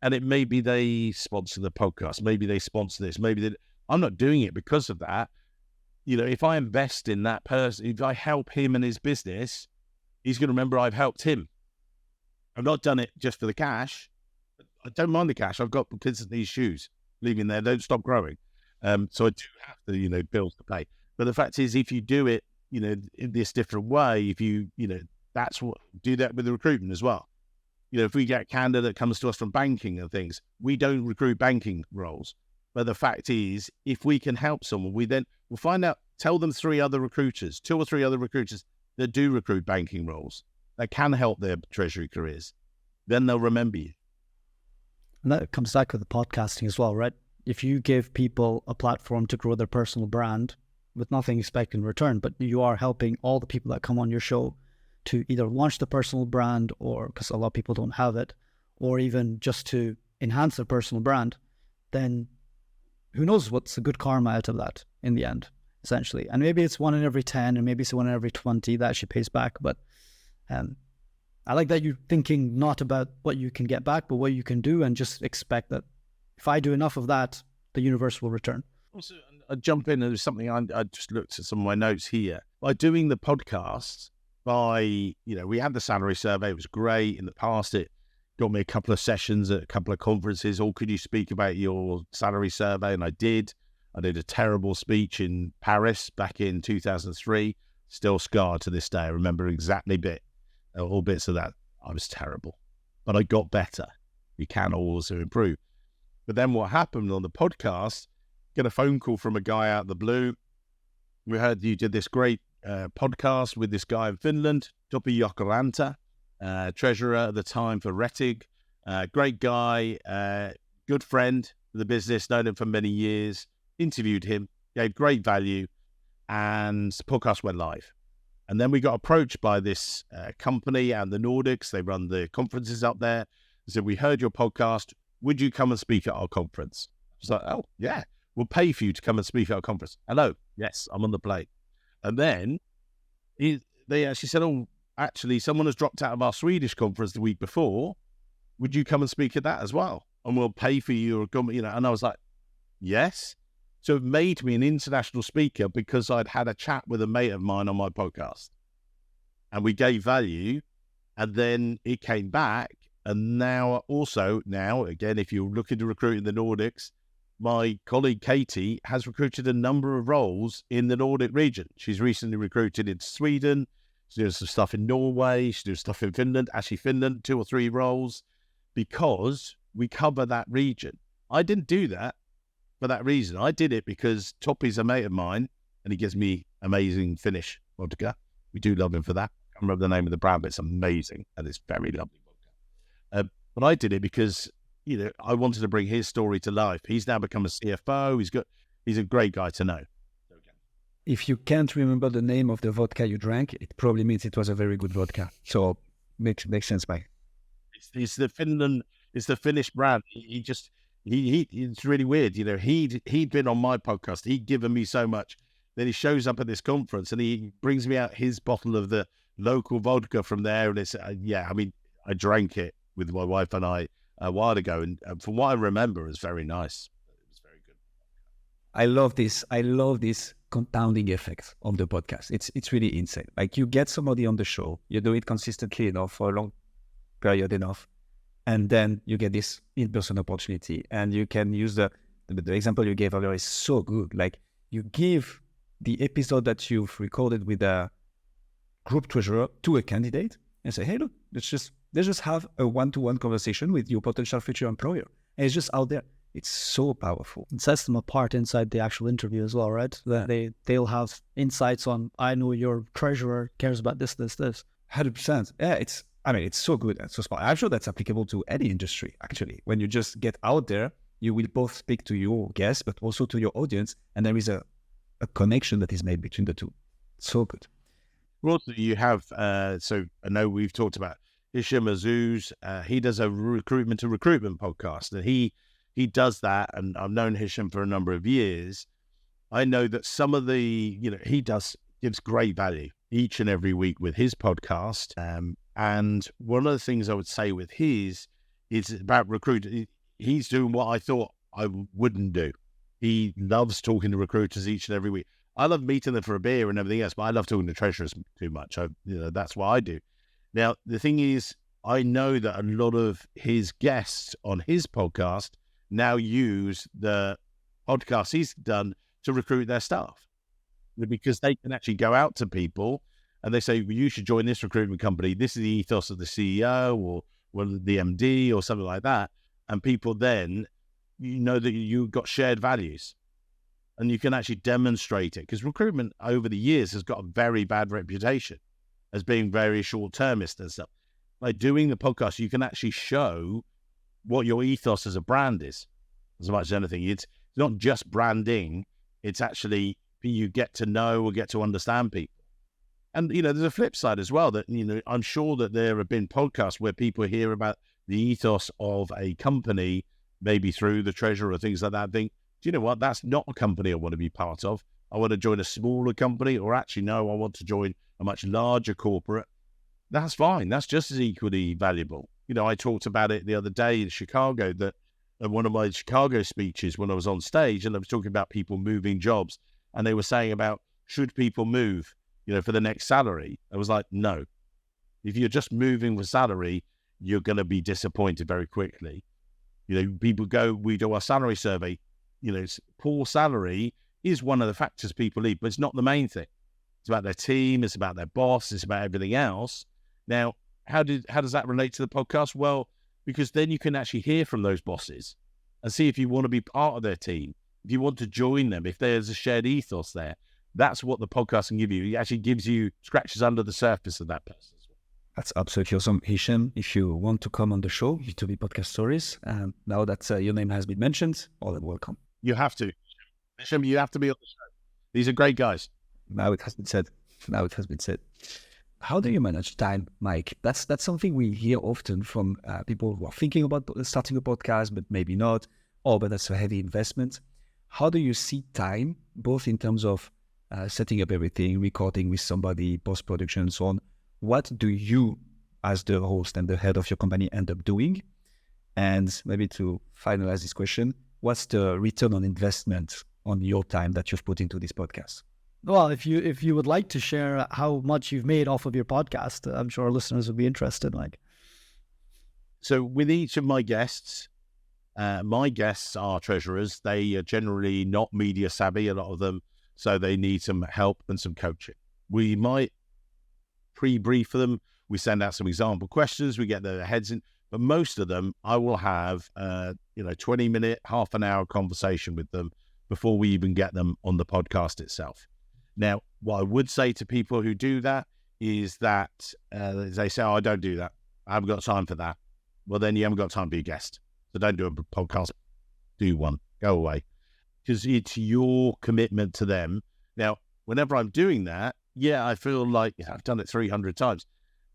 [SPEAKER 2] And it may be they sponsor the podcast. Maybe they sponsor this. I'm not doing it because of that. If I invest in that person, if I help him and his business, he's going to remember I've helped him. I've not done it just for the cash. I don't mind the cash. I've got kids in these shoes. Leaving there, don't stop growing. So I do have to, bills to pay. But the fact is, if you do it, in this different way, if you, do that with the recruitment as well. If we get a candidate that comes to us from banking and things, we don't recruit banking roles. But the fact is, if we can help someone, we'll find out, tell them 2 or 3 other recruiters that do recruit banking roles that can help their treasury careers. Then they'll remember you.
[SPEAKER 1] And that comes back with the podcasting as well, right? If you give people a platform to grow their personal brand with nothing expected in return, but you are helping all the people that come on your show to either launch the personal brand, or because a lot of people don't have it, or even just to enhance their personal brand, then who knows what's a good karma out of that in the end, essentially. And maybe it's 1 in every 10, and maybe it's 1 in every 20 that actually pays back. But I like that you're thinking not about what you can get back, but what you can do, and just expect that if I do enough of that, the universe will return.
[SPEAKER 2] Also, I jump in, and there's something I just looked at some of my notes here. By doing the podcast, we had the salary survey. It was great. In the past, it got me a couple of sessions at a couple of conferences. Could you speak about your salary survey? And I did. I did a terrible speech in Paris back in 2003. Still scarred to this day. I remember exactly all bits of that. I was terrible, but I got better. You can also improve. But then what happened on the podcast, get a phone call from a guy out of the blue. We heard you did this great podcast with this guy in Finland, Topi Jokelanta, treasurer at the time for Rettig. Great guy, good friend of the business, known him for many years. Interviewed him, gave great value, and the podcast went live. And then we got approached by this company and the Nordics. They run the conferences up there. They said, we heard your podcast. Would you come and speak at our conference? I was like, oh, yeah, we'll pay for you to come and speak at our conference. Hello. Yes, I'm on the plane. And then they actually said, oh, actually, someone has dropped out of our Swedish conference the week before. Would you come and speak at that as well? And we'll pay for you. And I was like, yes. So it made me an international speaker because I'd had a chat with a mate of mine on my podcast. And we gave value. And then it came back. And now, again, if you're looking to recruit in the Nordics, my colleague Katie has recruited a number of roles in the Nordic region. She's recently recruited in Sweden. She's doing some stuff in Norway. She's doing stuff in Finland. Actually, Finland, 2 or 3 roles, because we cover that region. I didn't do that for that reason. I did it because Topi's a mate of mine, and he gives me amazing Finnish vodka. We do love him for that. I can't remember the name of the brand, but it's amazing, and it's very lovely vodka. But I did it because, I wanted to bring his story to life. He's now become a CFO. He's a great guy to know.
[SPEAKER 3] If you can't remember the name of the vodka you drank, it probably means it was a very good vodka. So makes sense, Mike.
[SPEAKER 2] It's the Finnish brand. It's really weird. He'd been on my podcast. He'd given me so much. Then he shows up at this conference and he brings me out his bottle of the local vodka from there. And it's, I drank it with my wife and I a while ago. And from what I remember, it was very nice. It was very good.
[SPEAKER 3] I love this compounding effect on the podcast. It's really insane. Like, you get somebody on the show, you do it consistently enough for a long period enough, and then you get this in-person opportunity. And you can use the example you gave earlier is so good. Like, you give the episode that you've recorded with a group treasurer to a candidate and say, hey, look, let's just have a one-to-one conversation with your potential future employer. And it's just out there. It's so powerful.
[SPEAKER 1] It sets them apart inside the actual interview as well, right? Yeah. They'll have insights on, I know your treasurer cares about this.
[SPEAKER 3] 100%. Yeah, it's so good and so smart. I'm sure that's applicable to any industry, actually. When you just get out there, you will both speak to your guests, but also to your audience, and there is a connection that is made between the two. So good.
[SPEAKER 2] Well, also you have, so I know we've talked about Hisham Azuz. He does a recruitment to recruitment podcast, and he does that. And I've known Hisham for a number of years. I know that some of the, he gives great value each and every week with his podcast. And one of the things I would say with his is about recruiting. He's doing what I thought I wouldn't do. He loves talking to recruiters each and every week. I love meeting them for a beer and everything else, but I love talking to treasurers too much. That's what I do. Now, the thing is, I know that a lot of his guests on his podcast now use the podcast he's done to recruit their staff, because they can actually go out to people and they say, well, you should join this recruitment company. This is the ethos of the CEO or the MD or something like that. And people then, that you've got shared values and you can actually demonstrate it, because recruitment over the years has got a very bad reputation as being very short-termist and stuff. By doing the podcast, you can actually show what your ethos as a brand is as much as anything. It's not just branding. It's actually you get to know or get to understand people. And, there's a flip side as well that, I'm sure that there have been podcasts where people hear about the ethos of a company, maybe through the treasurer or things like that, think, do you know what? That's not a company I want to be part of. I want to join a smaller company, or actually, no, I want to join a much larger corporate. That's fine. That's just as equally valuable. I talked about it the other day in Chicago, that one of my Chicago speeches when I was on stage, and I was talking about people moving jobs, and they were saying about, should people move, for the next salary? I was like, no. If you're just moving for salary, you're going to be disappointed very quickly. People we do our salary survey, poor salary is one of the factors people leave, but it's not the main thing. It's about their team, it's about their boss, it's about everything else. Now, how does that relate to the podcast? Well, because then you can actually hear from those bosses and see if you want to be part of their team, if you want to join them, if there's a shared ethos there. That's what the podcast can give you. It actually gives you scratches under the surface of that person.
[SPEAKER 3] That's absolutely awesome. Hisham, if you want to come on the show, B2B Podcast Stories, now that your name has been mentioned, all that welcome.
[SPEAKER 2] You have to. Hisham, you have to be on the show. These are great guys.
[SPEAKER 3] Now it has been said. How do you manage time, Mike? That's something we hear often from people who are thinking about starting a podcast, but maybe not. Oh, but that's a heavy investment. How do you see time, both in terms of setting up everything, recording with somebody, post-production, and so on? What do you, as the host and the head of your company, end up doing? And maybe to finalize this question, what's the return on investment on your time that you've put into this podcast?
[SPEAKER 1] Well, if you would like to share how much you've made off of your podcast, I'm sure our listeners would be interested, Mike.
[SPEAKER 2] So with each of my guests are treasurers. They are generally not media savvy, a lot of them, so they need some help and some coaching. We might pre-brief for them. We send out some example questions. We get their heads in. But most of them, I will have 20-minute, half an hour conversation with them before we even get them on the podcast itself. Now, what I would say to people who do that is that they say, oh, I don't do that. I haven't got time for that. Well, then you haven't got time for your guest. So don't do a podcast. Do one. Go away. Because it's your commitment to them. Now, whenever I'm doing that, yeah, I feel like I've done it 300 times,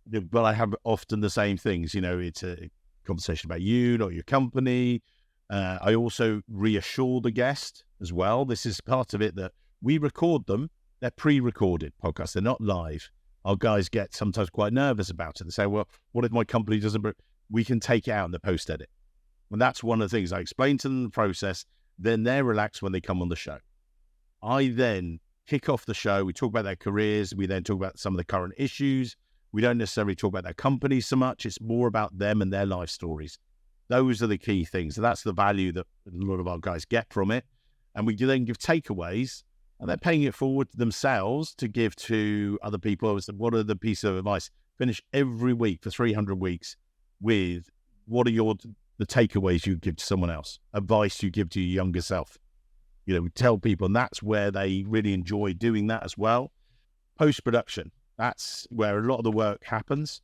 [SPEAKER 2] but I have often the same things. It's a conversation about you, not your company. I also reassure the guest as well. This is part of it, that we record them. They're pre-recorded podcasts. They're not live. Our guys get sometimes quite nervous about it. They say, well, what if my company doesn't? We can take it out in the post-edit. And that's one of the things I explain to them the process. Then they're relaxed when they come on the show. I then kick off the show. We talk about their careers. We then talk about some of the current issues. We don't necessarily talk about their company so much. It's more about them and their life stories. Those are the key things. And that's the value that a lot of our guys get from it. And we then give takeaways, and they're paying it forward themselves to give to other people. What are the pieces of advice? Finish every week for 300 weeks with what are the takeaways you give to someone else, advice you give to your younger self. We tell people, and that's where they really enjoy doing that as well. Post-production, that's where a lot of the work happens.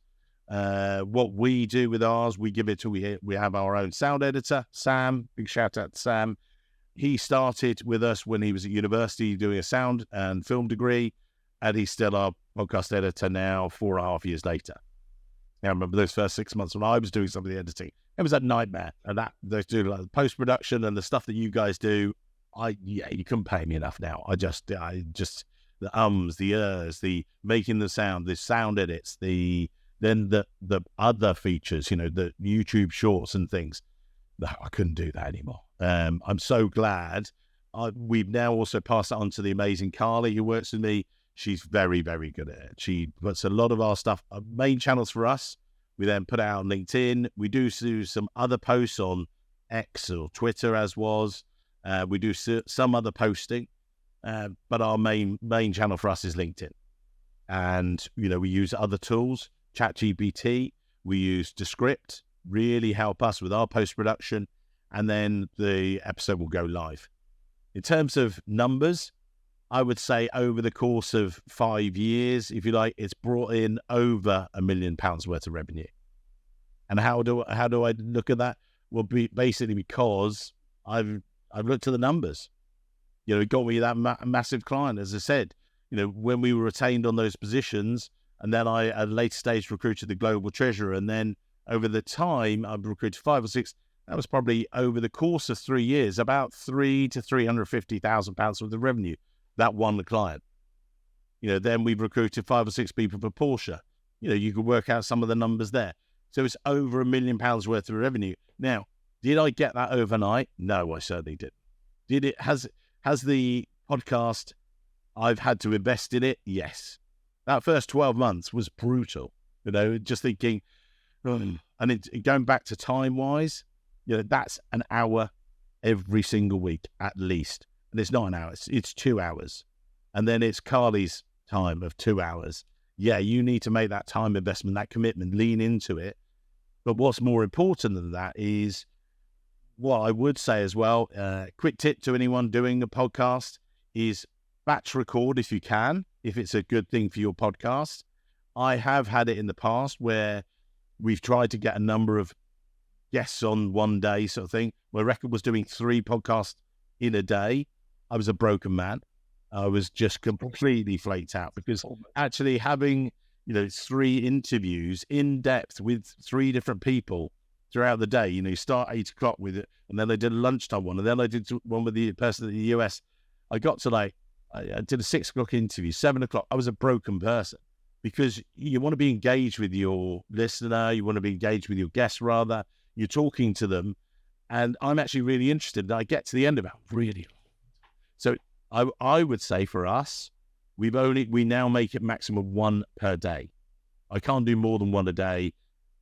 [SPEAKER 2] What we do with ours, we give it to, we have our own sound editor, Sam. Big shout out to Sam. He started with us when he was at university doing a sound and film degree, and he's still our podcast editor now 4.5 years later. I remember those first 6 months when I was doing some of the editing. It was a nightmare. And those do like the post-production and the stuff that you guys do. You couldn't pay me enough now. I just the ums, the ers, the making the sound edits, then the other features, the YouTube shorts and things. No, I couldn't do that anymore. I'm so glad. We've now also passed that on to the amazing Carly, who works with me. She's very, very good at it. She puts a lot of our stuff, main channels for us. We then put it out on LinkedIn. We do some other posts on X or Twitter, as was. We do some other posting, but our main channel for us is LinkedIn. And, we use other tools, ChatGPT. We use Descript, really help us with our post-production. And then the episode will go live. In terms of numbers, I would say over the course of 5 years, if you like, it's brought in over £1 million worth of revenue. And how do I look at that? Well, basically because I've looked at the numbers. It got me that massive client, as I said. When we were retained on those positions, and then I at a later stage recruited the global treasurer, and then over the time I've recruited 5 or 6. That was probably over the course of 3 years, about £300,000 to £350,000 worth of revenue. That one client. Then we've recruited 5 or 6 people for Porsche. You could work out some of the numbers there. So it's over £1 million worth of revenue. Now, did I get that overnight? No, I certainly didn't. Has the podcast, I've had to invest in it? Yes. That first 12 months was brutal. Just thinking, and going back to time-wise, that's an hour every single week at least. And it's not an hour, it's 2 hours. And then it's Carly's time of 2 hours. Yeah, you need to make that time investment, that commitment, lean into it. But what's more important than that is what I would say as well, quick tip to anyone doing a podcast is batch record if you can, if it's a good thing for your podcast. I have had it in the past where we've tried to get a number of guests on one day sort of thing. My record was doing 3 podcasts in a day. I was a broken man. I was just completely flaked out because actually having, 3 interviews in depth with 3 different people throughout the day, you start 8 o'clock with it, and then I did a lunchtime one, and then I did one with the person in the US. I got to I did a 6 o'clock interview, 7 o'clock. I was a broken person because you want to be engaged with your listener. You want to be engaged with your guests rather. You're talking to them. And I'm actually really interested. I get to the end of it, really. So I would say for us, we now make it maximum 1 per day. I can't do more than 1 a day.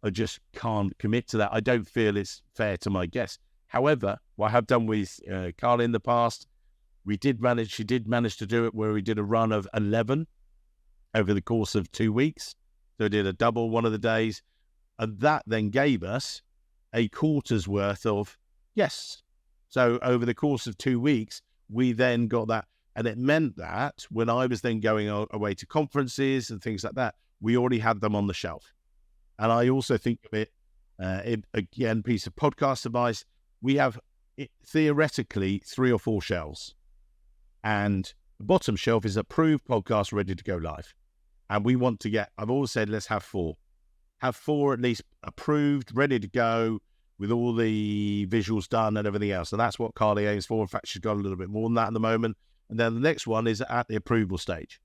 [SPEAKER 2] I just can't commit to that. I don't feel it's fair to my guests. However, what I have done with Carla in the past, she did manage to do it where we did a run of 11 over the course of 2 weeks. So I did a double one of the days. And that then gave us a quarter's worth of yes. So over the course of 2 weeks, we then got that. And it meant that when I was then going away to conferences and things like that, we already had them on the shelf. And I also think of it, again, piece of podcast advice, we have theoretically 3 or 4 shelves. And the bottom shelf is approved podcast ready to go live. And we want to get, I've always said, let's have 4. Have 4 at least approved, ready to go, with all the visuals done and everything else. And that's what Carly aims for. In fact, she's got a little bit more than that at the moment. And then the next one is at the approval stage.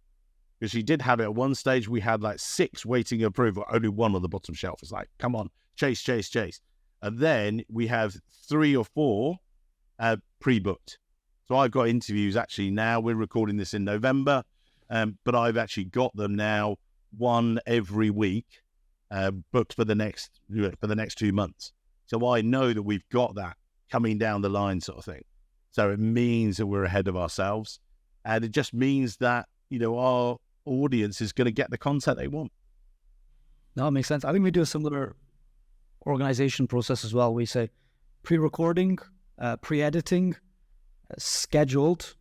[SPEAKER 2] Because she did have it at one stage, we had 6 waiting approval, only 1 on the bottom shelf. It's come on, chase. And then we have 3 or 4 pre-booked. So I've got interviews actually now. We're recording this in November, but I've actually got them now 1 every week, booked for the next 2 months. So I know that we've got that coming down the line sort of thing. So it means that we're ahead of ourselves. And it just means that, our audience is going to get the content they want.
[SPEAKER 1] No, it makes sense. I think we do a similar organization process as well. We say pre-recording, pre-editing, scheduled,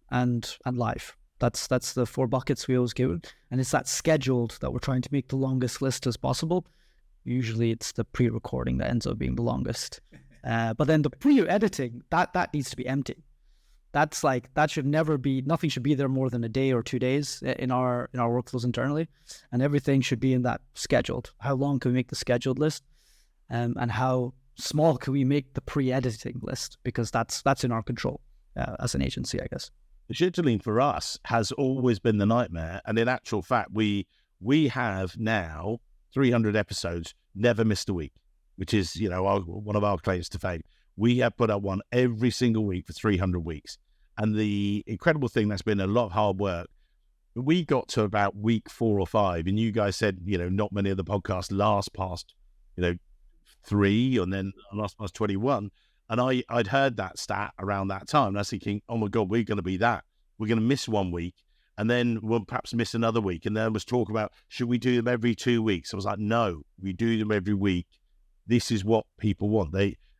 [SPEAKER 1] and live. That's the 4 buckets we always give it. And it's that scheduled that we're trying to make the longest list as possible. Usually it's the pre-recording that ends up being the longest. But then the pre-editing, that needs to be empty. That's like, that should never be, nothing should be there more than a day or 2 days in our workflows internally. And everything should be in that scheduled. How long can we make the scheduled list? And how small can we make the pre-editing list? Because that's in our control as an agency, I guess.
[SPEAKER 2] The scheduling for us has always been the nightmare. And in actual fact, we have now 300 episodes, never missed a week, which is, one of our claims to fame. We have put up one every single week for 300 weeks. And the incredible thing, that's been a lot of hard work. We got to about week 4 or 5, and you guys said, not many of the podcasts last past, 3, and then last past 21. And I'd heard that stat around that time. And I was thinking, oh my God, we're going to be that. We're going to miss 1 week, and then we'll perhaps miss another week. And there was talk about, should we do them every 2 weeks? I was like, no, we do them every week. This is what people want.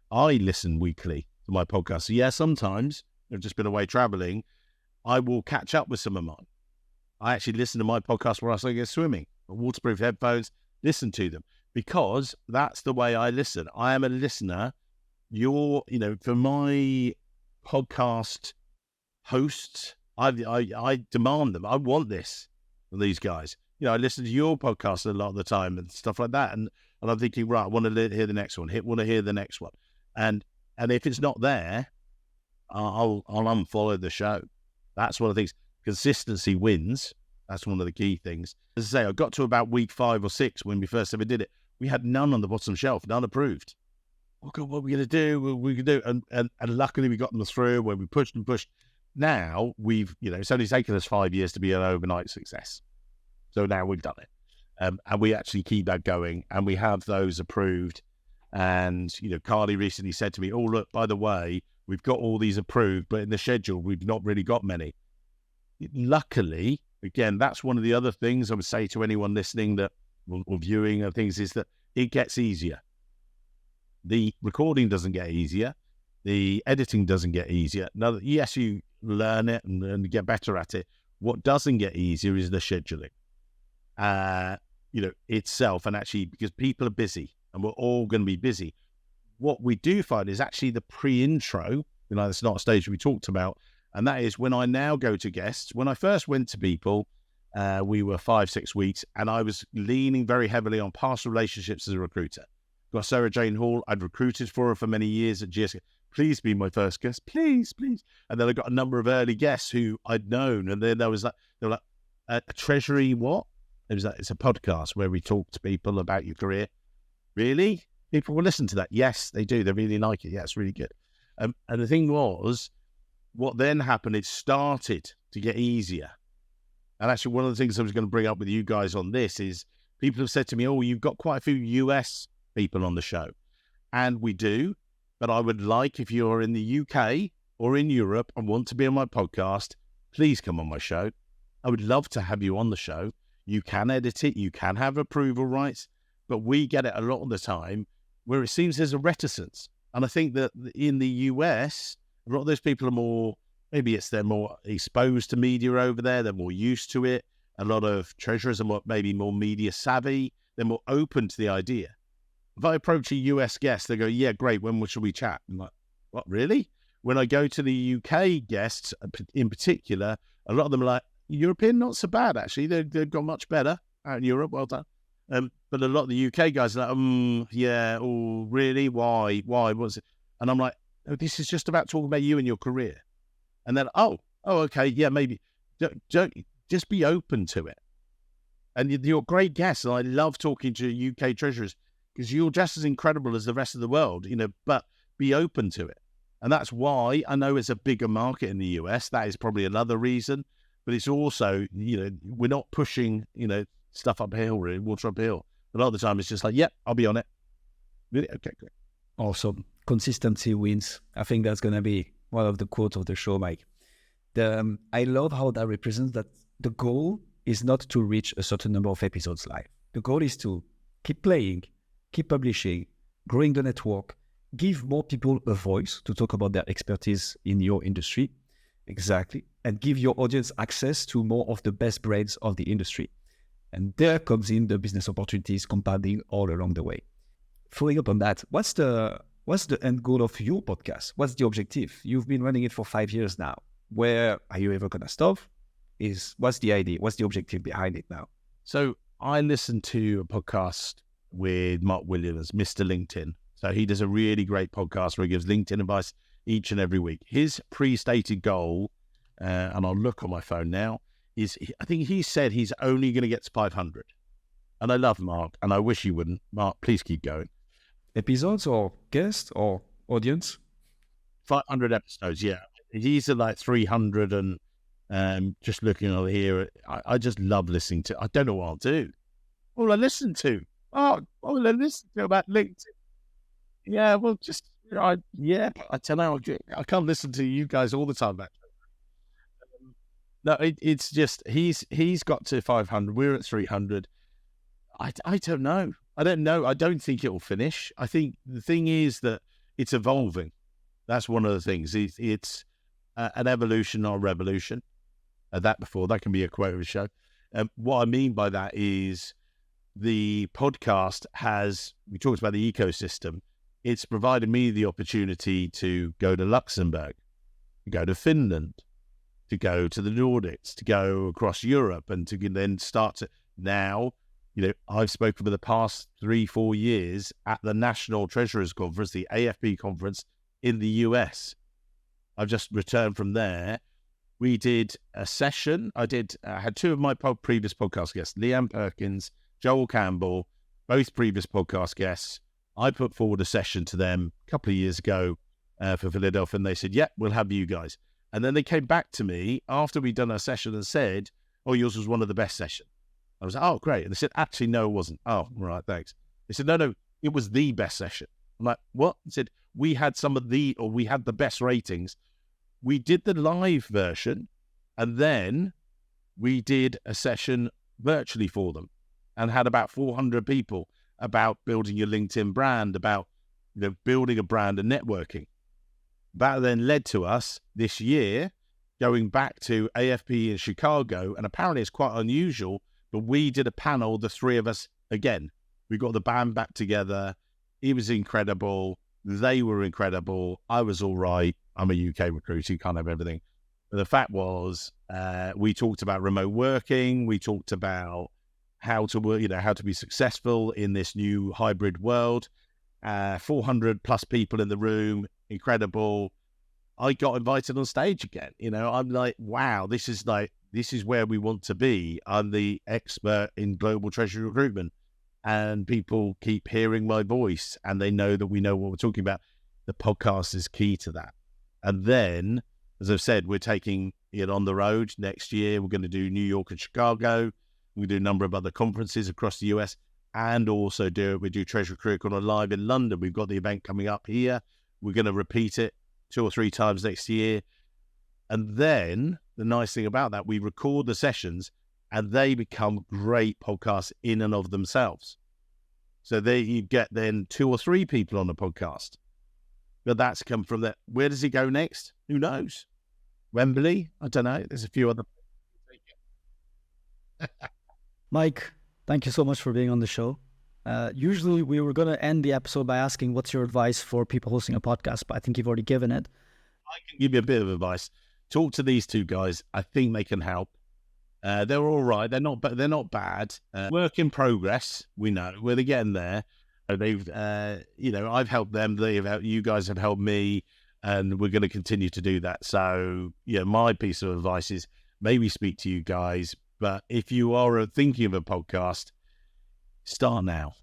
[SPEAKER 2] I listen weekly to my podcast. So yeah, sometimes I've just been away traveling. I will catch up with some of mine. I actually listen to my podcast while I go swimming. Waterproof headphones, listen to them, because that's the way I listen. I am a listener. For my podcast hosts, I demand them. I want this from these guys. I listen to your podcast a lot of the time and stuff like that. And I'm thinking, right, I want to hear the next one. Want to hear the next one. And if it's not there, I'll unfollow the show. That's one of the things. Consistency wins. That's one of the key things. As I say, I got to about week 5 or 6 when we first ever did it. We had none on the bottom shelf, none approved. Oh God, what are we going to do? What are we going to do? And luckily we got them through when we pushed and pushed. Now it's only taken us 5 years to be an overnight success. So now we've done it. And we actually keep that going, and we have those approved. And, Carly recently said to me, oh, look, by the way, we've got all these approved, but in the schedule, we've not really got many. Luckily, again, that's one of the other things I would say to anyone listening or viewing and things, is that it gets easier. The recording doesn't get easier. The editing doesn't get easier. Now, yes, you learn it and get better at it. What doesn't get easier is the scheduling, itself. And actually, because people are busy and we're all going to be busy, what we do find is actually the pre-intro, that's not a stage we talked about. And that is when I now go to guests. When I first went to people, we were 5-6 weeks, and I was leaning very heavily on past relationships as a recruiter. Got Sarah Jane Hall. I'd recruited for her for many years at GSK. Please be my first guest, please. And then I got a number of early guests who I'd known, and then there was they were like, a Treasury what? It's a podcast where we talk to people about your career. Really? People will listen to that? Yes, they do. They really like it. Yeah, it's really good. And the thing was, what then happened, it started to get easier. And actually, one of the things I was going to bring up with you guys on this is people have said to me, oh, you've got quite a few US people on the show. And we do. But I would like, if you're in the UK or in Europe and want to be on my podcast, please come on my show. I would love to have you on the show. You can edit it. You can have approval rights. But we get it a lot of the time where it seems there's a reticence. And I think that in the US, a lot of those people are more, they're more exposed to media over there. They're more used to it. A lot of treasurers are maybe more media savvy. They're more open to the idea. If I approach a US guest, they go, yeah, great, when should we chat? I'm like, what, really? When I go to the UK guests in particular, a lot of them are like, European, not so bad, actually. They've got much better out in Europe, well done. But a lot of the UK guys are like, yeah, oh, really? Why? What's it? And I'm like, oh, this is just about talking about you and your career. And then, oh, okay, yeah, maybe. Don't just be open to it. And you're great guests, and I love talking to UK treasurers, because you're just as incredible as the rest of the world, but be open to it. And that's why I know it's a bigger market in the US. That is probably another reason. But it's also, we're not pushing, stuff uphill, really, water uphill. A lot of the time it's just like, yep, I'll be on it. Really? Okay, great.
[SPEAKER 3] Awesome. Consistency wins. I think that's going to be one of the quotes of the show, Mike. I love how that represents that the goal is not to reach a certain number of episodes live. The goal is to keep playing, keep publishing, growing the network, give more people a voice to talk about their expertise in your industry, Exactly. And give your audience access to more of the best brains of the industry. And there comes in the business opportunities compounding all along the way. Following up on that, what's the end goal of your podcast? What's the objective? You've been running it for 5 years now. Where are you ever going to stop? What's the idea? What's the objective behind it now?
[SPEAKER 2] So I listened to a podcast with Mark Williams, Mr. LinkedIn. So he does a really great podcast where he gives LinkedIn advice each and every week. His pre-stated goal, and I'll look on my phone now, is I think he said he's only going to get to 500. And I love Mark, and I wish he wouldn't. Mark, please keep going.
[SPEAKER 3] Episodes or guests or audience?
[SPEAKER 2] 500 episodes, yeah. He's at like 300 and just looking over here, I just love listening to, I don't know what I'll do. All I listen to about LinkedIn. Yeah, well, just, I don't know. I can't listen to you guys all the time, actually. No, it's just, he's got to 500. We're at 300. I don't know. I don't know. I don't think it will finish. I think the thing is that it's evolving. That's one of the things. It's an evolution or revolution. That can be a quote of a show. What I mean by that is the podcast we talked about the ecosystem. It's provided me the opportunity to go to Luxembourg, to go to Finland, to go to the Nordics, to go across Europe, and to then start to now, I've spoken for the past 3-4 years at the National Treasurers Conference, the AFP conference in the US. I've just returned from there. We did a session. I had two of my previous podcast guests, Leanne Perkins, Joel Campbell, both previous podcast guests. I put forward a session to them a couple of years ago for Philadelphia, and they said, yeah, we'll have you guys. And then they came back to me after we'd done our session and said, oh, yours was one of the best sessions. I was like, oh, great. And they said, actually, no, it wasn't. Oh, all right, thanks. They said, no, it was the best session. I'm like, what? They said, we had the best ratings. We did the live version, and then we did a session virtually for them and had about 400 people about building your LinkedIn brand, about building a brand and networking. That then led to us this year going back to AFP in Chicago, and apparently it's quite unusual, but we did a panel, the three of us, again. We got the band back together. It was incredible. They were incredible. I was all right. I'm a UK recruiter. You can't have everything. But the fact was, we talked about remote working. We talked about how to work, how to be successful in this new hybrid world. 400 plus people in the room. Incredible. I got invited on stage again. I'm like, wow, this is where we want to be. I'm the expert in global treasury recruitment, and people keep hearing my voice and they know that we know what we're talking about. The podcast is key to that. And then, as I've said, we're taking it on the road next year. We're going to do New York and Chicago. We do a number of other conferences across the US, and also we do Treasury Career Corner live in London. We've got the event coming up here. We're going to repeat it 2 or 3 times next year. And then the nice thing about that, we record the sessions and they become great podcasts in and of themselves. So there you get then 2 or 3 people on the podcast. But that's come from that. Where does he go next? Who knows? Wembley? I don't know. There's a few other.
[SPEAKER 1] Mike, thank you so much for being on the show. Usually we were going to end the episode by asking what's your advice for people hosting a podcast, but I think you've already given it.
[SPEAKER 2] I can give you a bit of advice. Talk to these 2 guys. I think they can help. They're all right. They're not bad. Work in progress. We know where they're getting there. They've, I've helped them. You guys have helped me, and we're going to continue to do that. So, my piece of advice is maybe speak to you guys. But if you are thinking of a podcast, start now.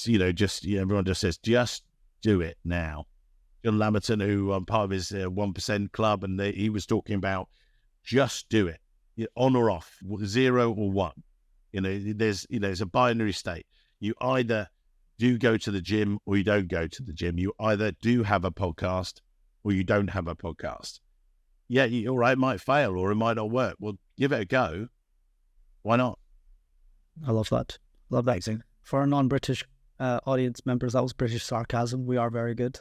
[SPEAKER 2] Everyone just says, just do it now. John Lamberton, who I'm part of his 1% club, and he was talking about just do it, on or off, 0 or 1. There's a binary state. You either do go to the gym or you don't go to the gym. You either do have a podcast or you don't have a podcast. Yeah, all right, it might fail or it might not work. Well, give it a go. Why not?
[SPEAKER 1] I love that. Love that.
[SPEAKER 3] Amazing.
[SPEAKER 1] For our non-British audience members, that was British sarcasm. We are very good.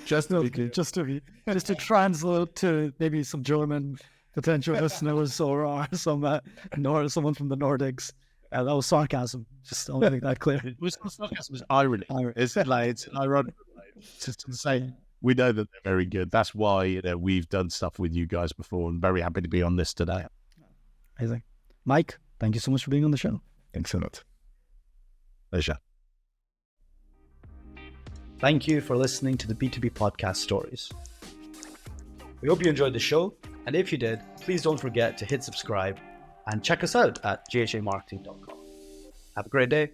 [SPEAKER 3] Just
[SPEAKER 1] to translate to maybe some German potential listeners or someone from the Nordics. That was sarcasm. Just to make that clear.
[SPEAKER 2] It was sarcasm. It was irony. It's ironic. Just to say, we know that they're very good. That's why we've done stuff with you guys before. I'm very happy to be on this today.
[SPEAKER 1] Amazing. Mike, thank you so much for being on the show.
[SPEAKER 3] Thanks a lot.
[SPEAKER 2] Pleasure.
[SPEAKER 1] Thank you for listening to the B2B Podcast Stories. We hope you enjoyed the show, and if you did, please don't forget to hit subscribe and check us out at ghamarketing.com. Have a great day.